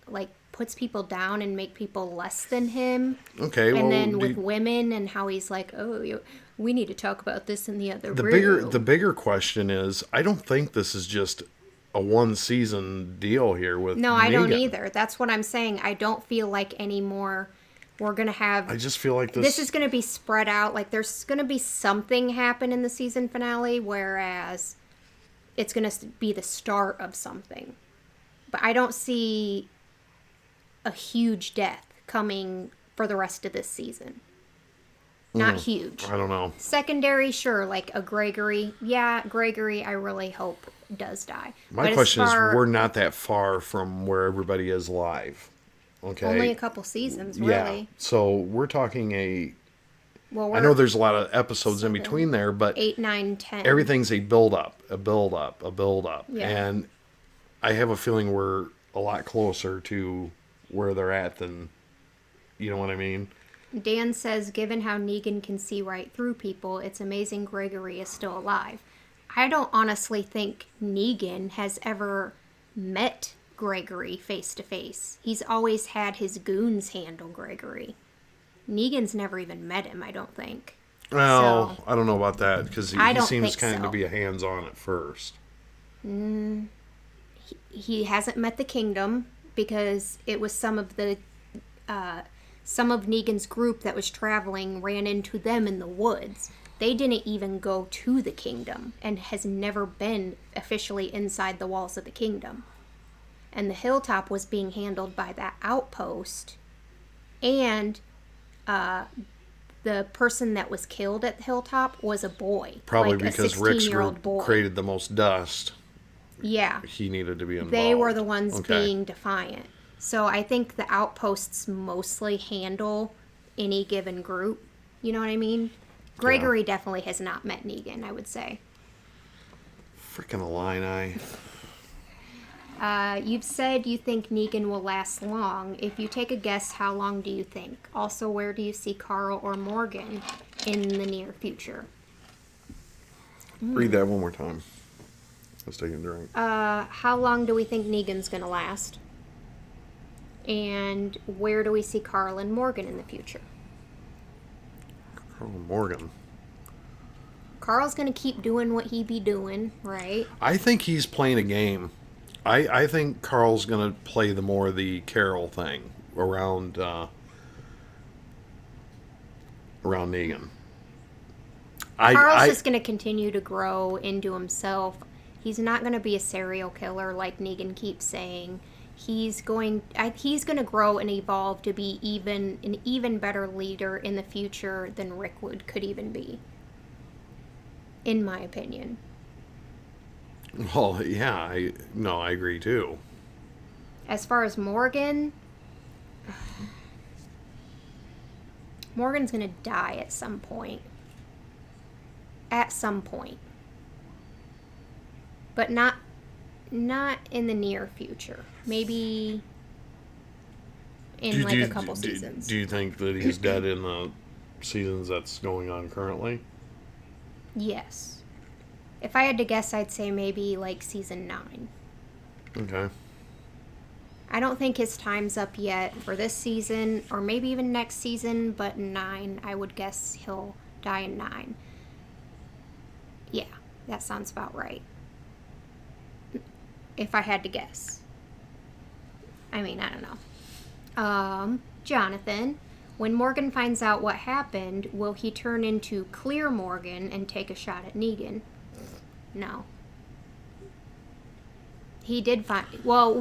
puts people down and make people less than him. Okay, And then with women and how he's like, oh, we need to talk about this in the other room. The bigger question is, I don't think this is just a one season deal here with No, I don't Negan. either. That's what I'm saying. I don't feel like anymore we're going to have... I just feel like This is going to be spread out. Like, there's going to be something happen in the season finale, whereas it's going to be the start of something. But I don't see a huge death coming for the rest of this season. Not huge. I don't know. Secondary, sure, like a Gregory. Yeah, Gregory, I really hope does die. My question is, we're not that far from where everybody is live. Okay. Only a couple seasons, really. Yeah. So we're talking Well, I know there's a lot of episodes in between there, but 8, 9, 10. everything's a build up, a build up, a build up. Yeah. And I have a feeling we're a lot closer to where they're at than, you know what I mean? Dan says, given how Negan can see right through people, it's amazing Gregory is still alive. I don't honestly think Negan has ever met Gregory face to face. He's always had his goons handle Gregory. Negan's never even met him, I don't think. Well, So, I don't know about that because he don't seems think kind so. of to be a hands-on at first. He hasn't met the Kingdom because it was some of Negan's group that was traveling ran into them in the woods. They didn't even go to the Kingdom and has never been officially inside the walls of the Kingdom. And the Hilltop was being handled by that outpost, and the person that was killed at the Hilltop was a boy. Probably like because a Rick's 16-year-old group boy. created the most dust. Yeah. He needed to be involved. They were the ones Okay. being defiant. So I think the outposts mostly handle any given group. You know what I mean? Gregory definitely has not met Negan, I would say. Freaking Illini. You've said you think Negan will last long. If you take a guess, how long do you think? Also, where do you see Carl or Morgan in the near future? Read that one more time. Let's take a drink. How long do we think Negan's going to last? And where do we see Carl and Morgan in the future? Carl Morgan. Carl's going to keep doing what he be doing, right? I think he's playing a game. I think Carl's going to play the Carol thing around Negan. Carl's just going to continue to grow into himself. He's not going to be a serial killer like Negan keeps saying. He's going to grow and evolve to be an even better leader in the future than Rickwood could even be. In my opinion. Well, yeah, I agree too. As far as Morgan's going to die at some point. At some point. But not in the near future. Maybe in a couple seasons. Do you think that he's dead in the seasons that's going on currently? Yes. If I had to guess, I'd say maybe like season 9. Okay. I don't think his time's up yet for this season, or maybe even next season, but 9, I would guess he'll die in 9. Yeah, that sounds about right. If I had to guess. I mean, I don't know. Jonathan, when Morgan finds out what happened, will he turn into Clear Morgan and take a shot at Negan? No. He did find... Well,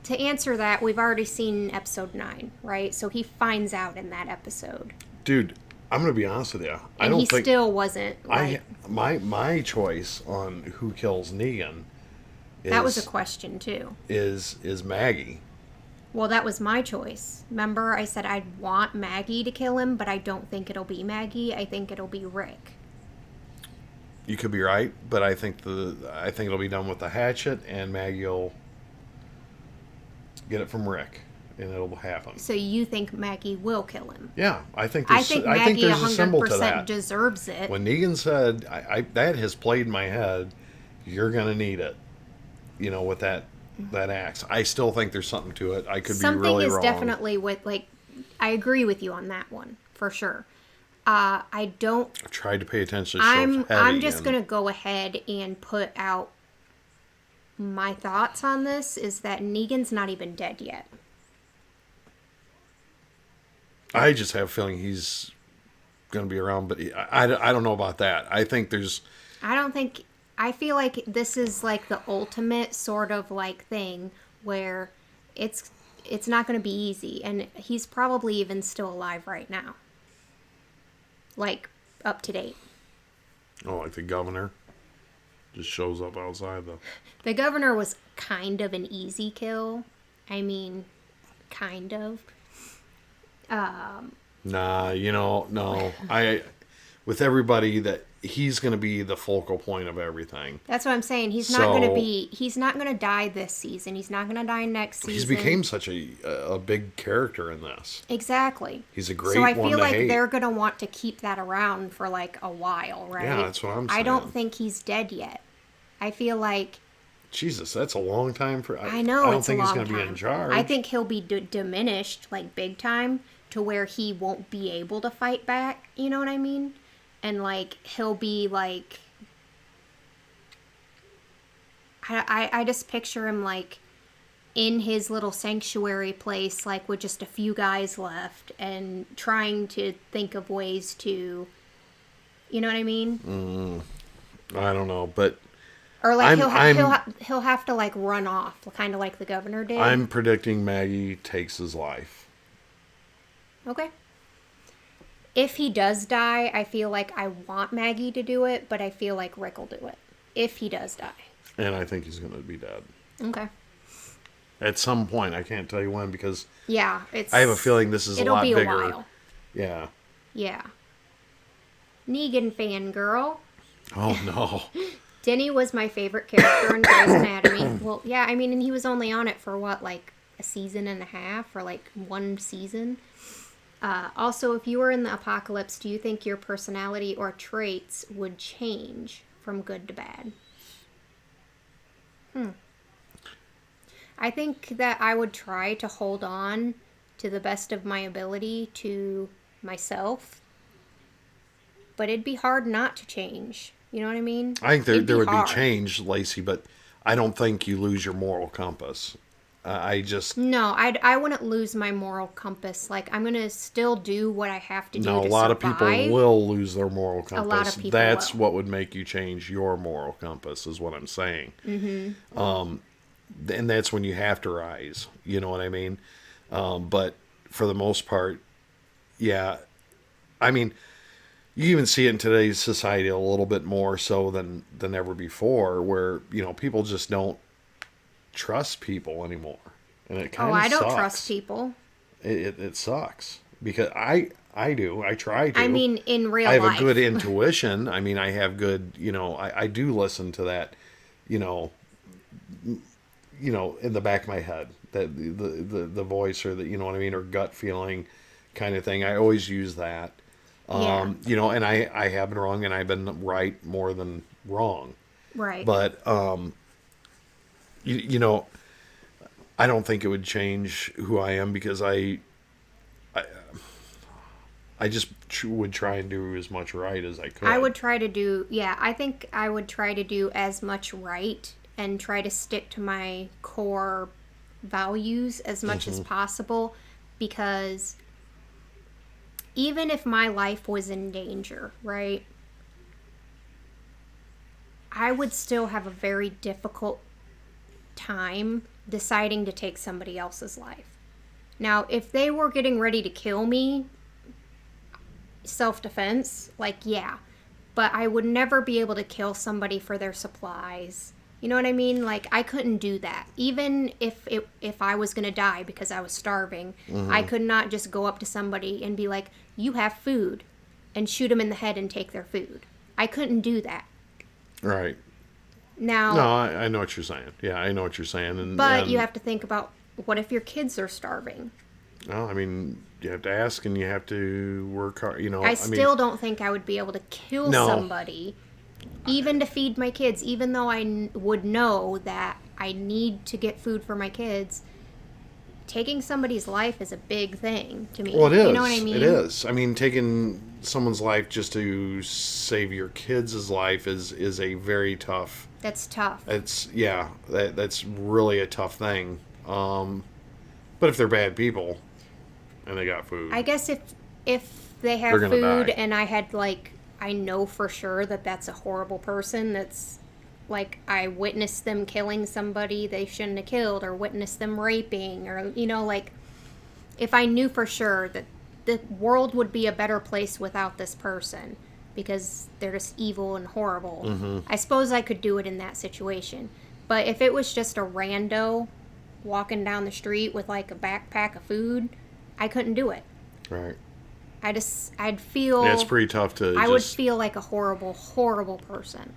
to answer that, we've already seen episode 9, right? So he finds out in that episode. Dude, I'm going to be honest with you. I And don't he think... still wasn't, my choice on who kills Negan that was a question, too. Is Maggie. Well, that was my choice. Remember, I said I'd want Maggie to kill him, but I don't think it'll be Maggie. I think it'll be Rick. You could be right, but I think it'll be done with the hatchet, and Maggie will get it from Rick, and it'll happen. So you think Maggie will kill him? Yeah, I think Maggie there's a symbol to 100% that. deserves it. When Negan said, that has played in my head, you're going to need it, with that axe. I still think there's something to it. I could be really wrong. Something is definitely I agree with you on that one, for sure. I've tried to pay attention to stuff heavy. I'm just going to go ahead and put out my thoughts on this, is that Negan's not even dead yet. I just have a feeling he's going to be around, but I don't know about that. I feel like this is like the ultimate sort of like thing where it's not going to be easy, and he's probably even still alive right now. Like, up to date. Oh, like the governor just shows up outside The governor was kind of an easy kill. I mean, kind of. Nah, no. With everybody, that he's going to be the focal point of everything. That's what I'm saying. He's not going to die this season. He's not going to die next season. He's became such a big character in this. Exactly. He's a great one to hate. So I feel like they're going to want to keep that around for like a while, right? Yeah, that's what I'm saying. I don't think he's dead yet. I feel like... Jesus, that's a long time for... I know, I don't think he's going to be in charge. I think he'll be diminished, like, big time, to where he won't be able to fight back, you know what I mean? And, like, he'll be, like... I just picture him, like, in his little sanctuary place, like, with just a few guys left, and trying to think of ways to... You know what I mean? I don't know, but... Or like he'll have to like run off, kind of like the governor did. I'm predicting Maggie takes his life. Okay. If he does die, I feel like I want Maggie to do it, but I feel like Rick will do it. If he does die. And I think he's going to be dead. Okay. At some point, I can't tell you when, because I have a feeling this is a lot bigger. It'll be a while. Yeah. Yeah. Negan fangirl. Oh no. Denny was my favorite character in Grey's Anatomy. Well, yeah, I mean, and he was only on it for what, like a season and a half, or like one season. Also, if you were in the apocalypse, do you think your personality or traits would change from good to bad? I think that I would try to hold on to the best of my ability to myself, but it'd be hard not to change. You know what I mean? I think there would be change, Lacey, but I don't think you lose your moral compass. No, I wouldn't lose my moral compass. Like, I'm going to still do what I have to do to survive. No, a lot of people will lose their moral compass. A lot of people That's will. what would make you change your moral compass, is what I'm saying. Mm-hmm. And that's when you have to rise. You know what I mean? But for the most part, yeah. I mean... You even see it in today's society a little bit more so than ever before, where, people just don't trust people anymore. And it kind of sucks. I don't trust people. It sucks. Because I do. I try to. I mean, in real life. I life. have a good intuition. I mean, I have good, I do listen to that, in the back of my head. That the voice, or the, you know what I mean, or gut feeling kind of thing. I always use that. And I have been wrong, and I've been right more than wrong. Right. But, I don't think it would change who I am because I just would try and do as much right as I could. I would try to do, yeah, I think I would try to do as much right and try to stick to my core values as much as possible, because even if my life was in danger, right, I would still have a very difficult time deciding to take somebody else's life. Now, if they were getting ready to kill me, self-defense, like, yeah, but I would never be able to kill somebody for their supplies. You know what I mean? Like, I couldn't do that. Even if I was going to die because I was starving, I could not just go up to somebody and be like, you have food, and shoot them in the head and take their food. I couldn't do that. Right. Now, No, I know what you're saying. Yeah, I know what you're saying. But you have to think about, what if your kids are starving? Well, I mean, you have to ask and you have to work hard. You know, I still don't think I would be able to kill somebody, even to feed my kids, even though I would know that I need to get food for my kids. Taking somebody's life is a big thing to me. Well, it is. You know what I mean? It is. I mean, taking someone's life just to save your kids' life is a very tough. That's tough. That's really a tough thing. But if they're bad people and they got food, I guess if they have They're gonna food die. and I know for sure that that's a horrible person, that's like, I witnessed them killing somebody they shouldn't have killed, or witnessed them raping, or, you know, like, if I knew for sure that the world would be a better place without this person because they're just evil and horrible, I suppose I could do it in that situation. But if it was just a rando walking down the street with like a backpack of food, I couldn't do it. right? I'd feel... Yeah, it's pretty tough to. I would feel like a horrible, horrible person.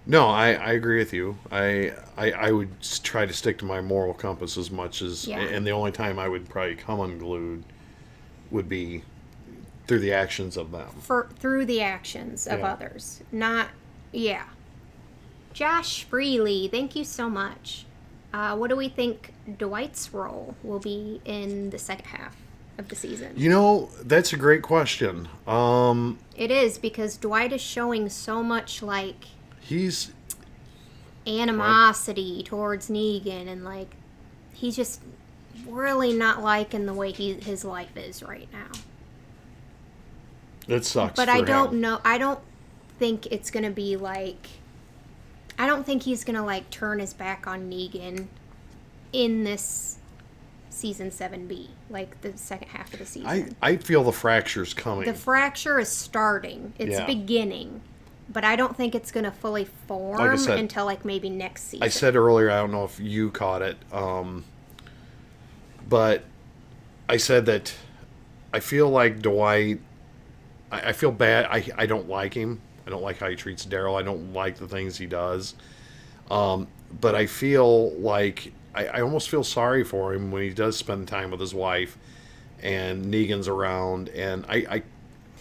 No, I agree with you. I would try to stick to my moral compass as much as, Yeah. and the only time I would probably come unglued would be through the actions of them. Through the actions of Yeah. others. Not... Yeah. Josh Freely, thank you so much. What do we think Dwight's role will be in the second half of the season? You know, that's a great question. It is, because Dwight is showing so much, like, He's animosity towards Negan, and, like, he's just really not liking the way his life is right now. It sucks. But for I don't him. know. I don't think it's going to be, like... I don't think he's going to, like, turn his back on Negan in this season 7B, like the second half of the season. I feel the fracture's coming. The fracture is starting. It's Yeah. beginning. But I don't think it's going to fully form Like I said, until, like, maybe next season. I said earlier, I don't know if you caught it, but I said that I feel like Dwight, I feel bad. I don't like him. I don't like how he treats Daryl. I don't like the things he does. But I feel like I almost feel sorry for him when he does spend time with his wife and Negan's around. And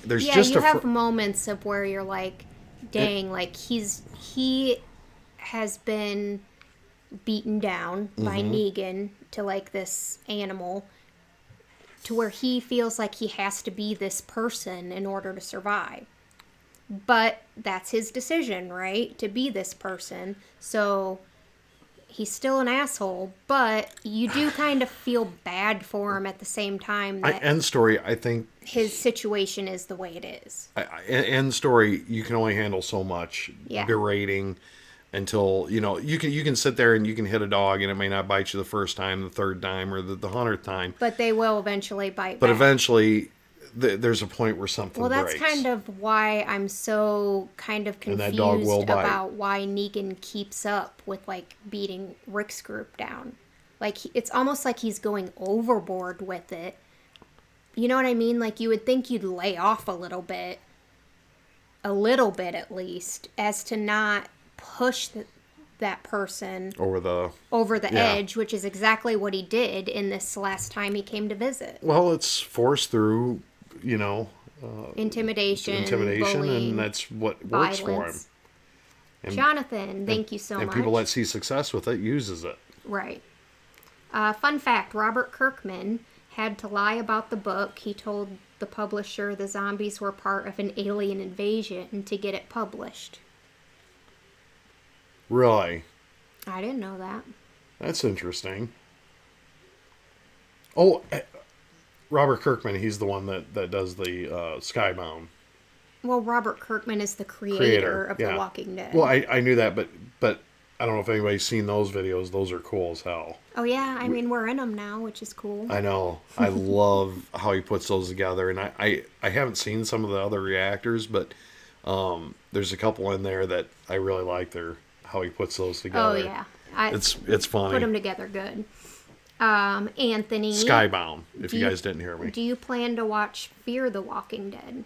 there's yeah, just you have moments of where you're like, dang, like he has been beaten down by Negan to like this animal, to where he feels like he has to be this person in order to survive. But that's his decision, right? To be this person. So he's still an asshole, but you do kind of feel bad for him at the same time that end story. I think his situation is the way it is. end story. You can only handle so much berating until you can sit there and you can hit a dog and it may not bite you the first time, the third time, or the 100th time. But they will eventually bite But back. eventually, there's a point where something Well, that's breaks. kind of why I'm so kind of And that dog will confused bite. about why Negan keeps up with, like, beating Rick's group down. Like, it's almost like he's going overboard with it. You know what I mean? Like, you would think you'd lay off a little bit at least, as to not push that person over the edge, which is exactly what he did in this last time he came to visit. Well, it's forced through, Intimidation, and bullying, that's what works for him. violence. And, Jonathan, thank you so and much. people that see success with it uses it. Right. Fun fact, Robert Kirkman had to lie about the book. He told the publisher the zombies were part of an alien invasion to get it published. Really? I didn't know that. That's interesting. Oh, Robert Kirkman, he's the one that does the Skybound. Well, Robert Kirkman is the creator of yeah. The Walking Dead. Well, I knew that, but I don't know if anybody's seen those videos. Those are cool as hell. Oh, yeah. I mean, we're in them now, which is cool. I know. I love how he puts those together. And I haven't seen some of the other reactors, but there's a couple in there that I really like how he puts those together. Oh, yeah. It's funny. Put them together good. Anthony. Skybound, if you guys didn't hear me. Do you plan to watch Fear the Walking Dead?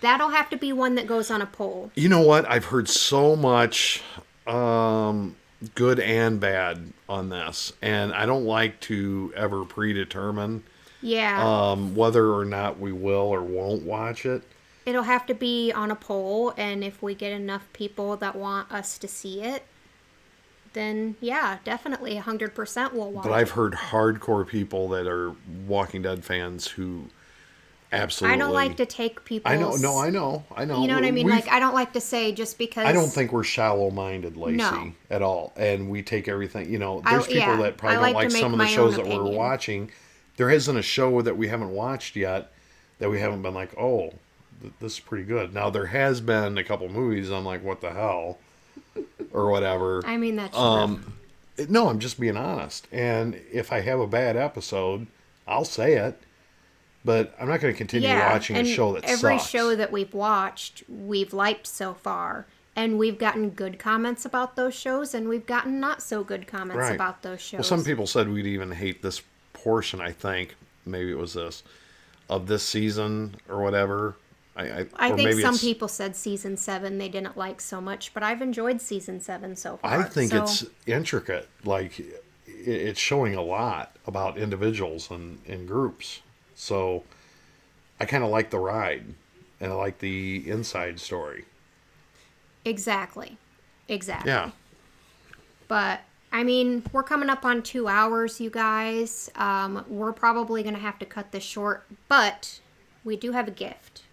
That'll have to be one that goes on a poll. You know what? I've heard so much good and bad on this. And I don't like to ever predetermine whether or not we will or won't watch it. It'll have to be on a poll, and if we get enough people that want us to see it, then yeah, definitely 100% we'll watch it. But I've heard hardcore people that are Walking Dead fans who absolutely... I don't like to take people's... I know. You know what I mean? Like, I don't like to say just because... I don't think we're shallow-minded, Lacey, at all. And we take everything... there's people that probably don't like some of the shows that we're watching. There isn't a show that we haven't watched yet that we haven't been like, oh, this is pretty good. Now, there has been a couple movies I'm like, what the hell? Or whatever. I mean, that's true. No, I'm just being honest. And if I have a bad episode, I'll say it. But I'm not going to continue watching a show that every sucks. show that we've watched, we've liked so far. And we've gotten good comments about those shows, and we've gotten not so good comments about those shows. Well, some people said we'd even hate this portion, I think. Maybe it was this. Of this season or whatever. I think some people said season 7 they didn't like so much, but I've enjoyed season 7 so far. I think it's intricate. Like, it's showing a lot about individuals and groups. So, I kind of like the ride, and I like the inside story. Exactly. Yeah. But, I mean, we're coming up on 2 hours, you guys. We're probably going to have to cut this short, but we do have a gift.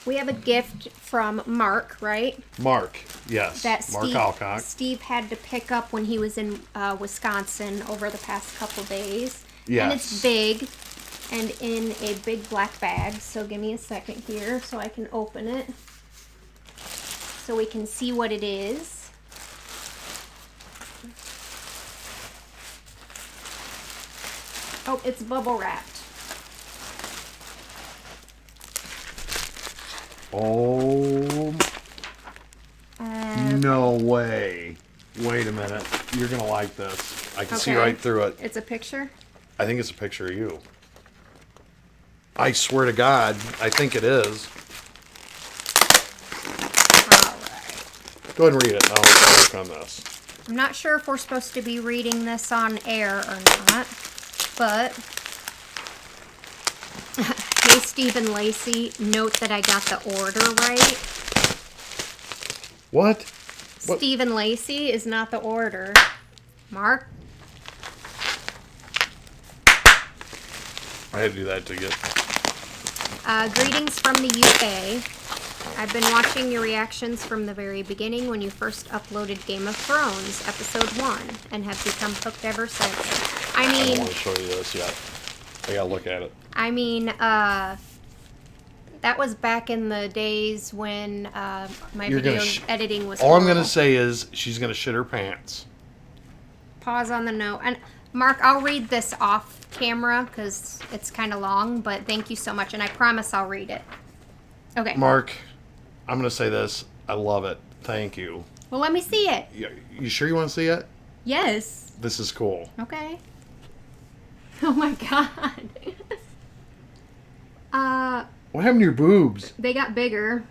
We have a gift from Mark, right? Mark, yes. Mark Alcock. Steve had to pick up when he was in Wisconsin over the past couple days. Yes. And it's big and in a big black bag. So give me a second here so I can open it. So we can see what it is. Oh, it's bubble wrapped. Oh, no way. Wait a minute. You're going to like this. I can see right through it. It's a picture? I think it's a picture of you. I swear to God, I think it is. All right. Go ahead and read it. I'll work on this. I'm not sure if we're supposed to be reading this on air or not, but... Hey, Stephen Lacey, note that I got the order right. What? Stephen Lacey is not the order. Mark? I had to do that to get... Greetings from the UK. I've been watching your reactions from the very beginning when you first uploaded Game of Thrones, episode 1, and have become hooked ever since. I I don't want to show you this yet. I gotta look at it. I mean, that was back in the days when my video editing was All I'm horrible. going to say is she's going to shit her pants. Pause on the note. And Mark, I'll read this off camera because it's kind of long, but thank you so much. And I promise I'll read it. Okay. Mark, I'm going to say this. I love it. Thank you. Well, let me see it. You sure you want to see it? Yes. This is cool. Okay. Oh my God. What happened to your boobs? They got bigger.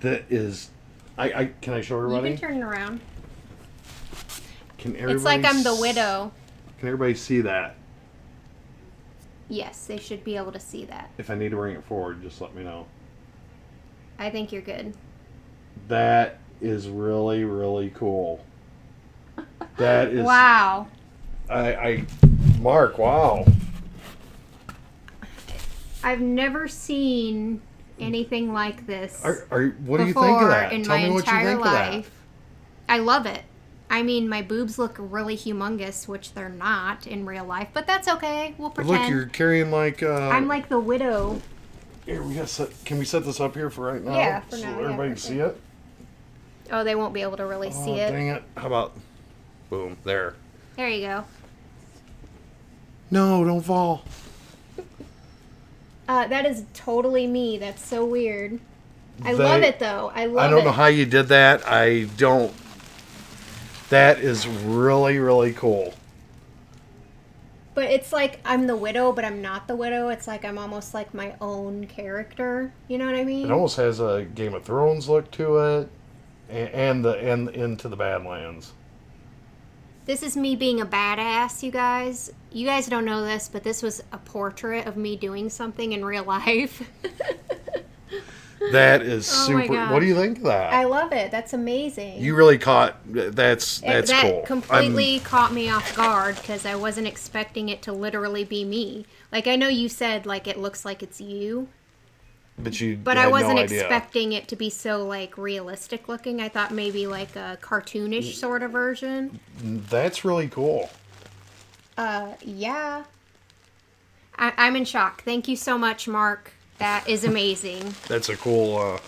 That is... Can I show You everybody? can turn it around. Can everybody It's like I'm the widow. Can everybody see that? Yes, they should be able to see that. If I need to bring it forward, just let me know. I think you're good. That is really, really cool. That is... Wow. Mark, wow. I've never seen anything like this What do you think of that? in Tell my me what you entire think of that. life. I love it. I mean, my boobs look really humongous, which they're not in real life, but that's okay. We'll But pretend. look, you're carrying like. I'm like the widow. Here, we got. Can we set this up here for right now? Yeah, for so now, yeah, everybody for can sure. see it. Oh, they won't be able to really Oh, see it. dang it! How about? Boom! There. There you go. No, don't fall. That is totally me. That's so weird. I love it though. I love it. I don't know how you did that. I don't. That is really, really cool. But it's like I'm the widow, but I'm not the widow. It's like I'm almost like my own character. You know what I mean? It almost has a Game of Thrones look to it, and into the Badlands. This is me being a badass, you guys. You guys don't know this, but this was a portrait of me doing something in real life. That is Oh my super. gosh. What do you think of that? I love it. That's amazing. You really caught. That's that cool. completely caught me off guard because I wasn't expecting it to literally be me. Like, I know you said, like, it looks like it's you. But I wasn't expecting it to be so, like, realistic looking. I thought maybe, like, a cartoonish sort of version. That's really cool. Yeah. I'm in shock. Thank you so much, Mark. That is amazing. That's a cool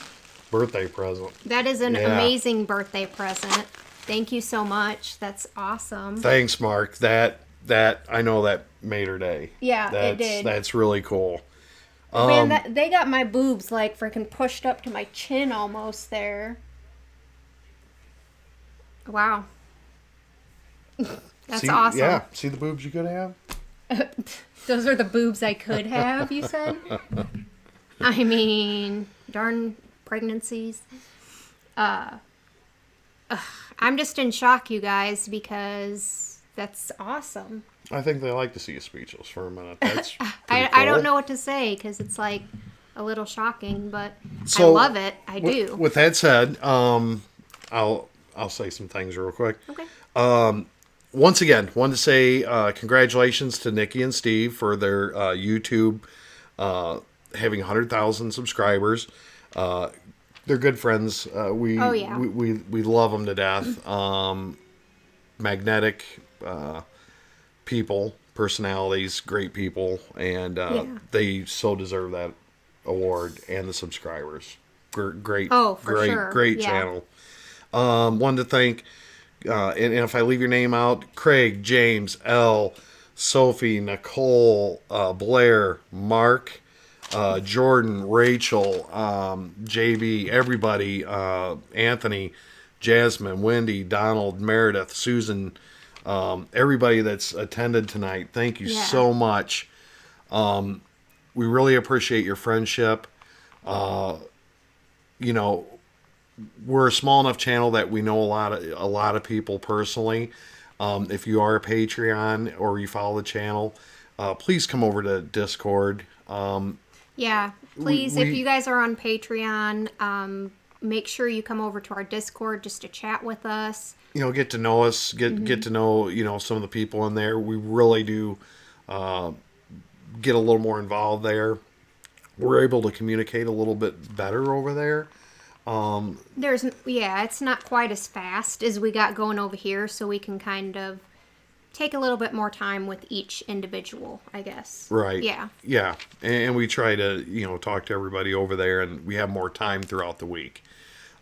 birthday present. That is an amazing birthday present. Thank you so much. That's awesome. Thanks, Mark. That I know that made her day. Yeah, it did. That's really cool. Man, they got my boobs like freaking pushed up to my chin almost there. Wow. That's awesome. Yeah, see the boobs you could have? Those are the boobs I could have, you said? I mean, darn pregnancies. I'm just in shock, you guys, because that's awesome. I think they like to see you speechless for a minute. That's I don't know what to say because it's like a little shocking, but So, I love it. I do. With that said, I'll say some things real quick. Okay. Once again, wanted to say congratulations to Nikki and Steve for their YouTube having 100,000 subscribers. They're good friends. We love them to death. Magnetic people, personalities, great people, and they so deserve that award and the subscribers. Great, Oh, for sure. Great Yeah. channel. Wanted to thank, and if I leave your name out, Craig, James, L, Sophie, Nicole, Blair, Mark, Jordan, Rachel, JB, everybody, Anthony, Jasmine, Wendy, Donald, Meredith, Susan, everybody that's attended tonight. Thank you so much. We really appreciate your friendship. You know, we're a small enough channel that we know a lot of people personally. If you are a Patreon or you follow the channel, please come over to Discord. Yeah, please, if you guys are on Patreon, make sure you come over to our Discord just to chat with us. You know, get to know us, get to know, you know, some of the people in there. We really do get a little more involved there. We're able to communicate a little bit better over there. It's not quite as fast as we got going over here, so we can kind of take a little bit more time with each individual, I guess. Right. Yeah. Yeah. And we try to, you know, talk to everybody over there, and we have more time throughout the week.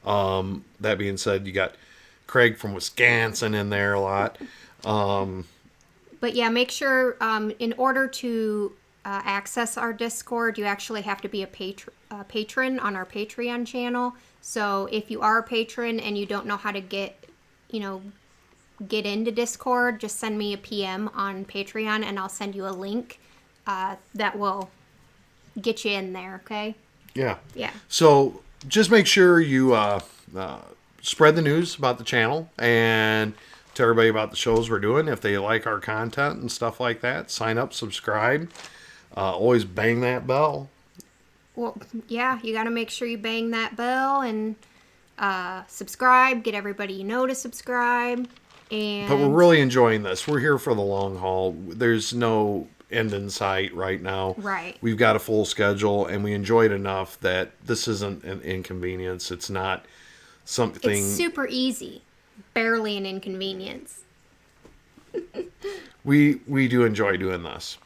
That being said, you got Craig from Wisconsin in there a lot. But yeah, make sure in order to access our Discord, you actually have to be a patron on our Patreon channel. So if you are a patron and you don't know how to get into Discord, just send me a PM on Patreon and I'll send you a link that will get you in there, okay? Yeah. Yeah. So just make sure you spread the news about the channel and tell everybody about the shows we're doing. If they like our content and stuff like that, sign up, subscribe. Always bang that bell. Well, yeah, you got to make sure you bang that bell and subscribe. Get everybody you know to subscribe. And But we're really enjoying this. We're here for the long haul. There's no end in sight right now. Right. We've got a full schedule, and we enjoy it enough that this isn't an inconvenience. It's not something. it's super easy. Barely an inconvenience. We do enjoy doing this.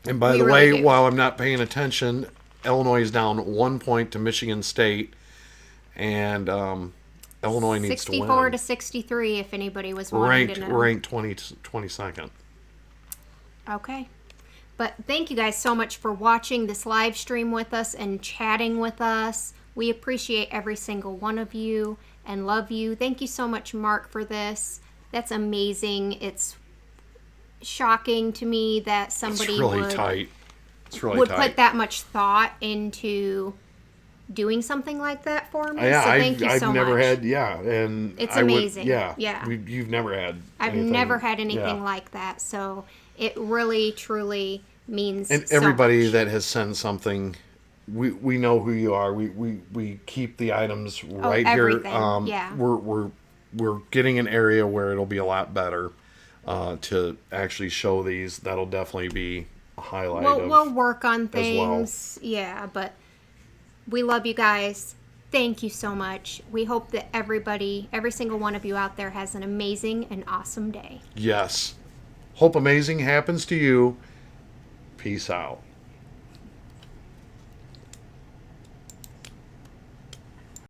And by We the really way, do. while I'm not paying attention, Illinois is down 1 point to Michigan State, and Illinois needs to 64 win. to 63 if anybody was wanting to know. Ranked 22nd. Okay. But thank you guys so much for watching this live stream with us and chatting with us. We appreciate every single one of you and love you. Thank you so much, Mark, for this. That's amazing. It's shocking to me that somebody It's really would, tight. It's really would tight. put that much thought into doing something like that for me. Yeah, So thank you I've so never much. had, and It's I would- amazing. yeah, Yeah. You've never had. I've anything- never had anything yeah. like that. So it really, truly means And so everybody much. that has sent something, we know who you are. We keep the items right here. everything, yeah. We're getting an area where it'll be a lot better to actually show these. That'll definitely be a highlight. We'll work on as well. things. Yeah, but we love you guys. Thank you so much. We hope that everybody, every single one of you out there has an amazing and awesome day. Yes. Hope amazing happens to you. Peace out.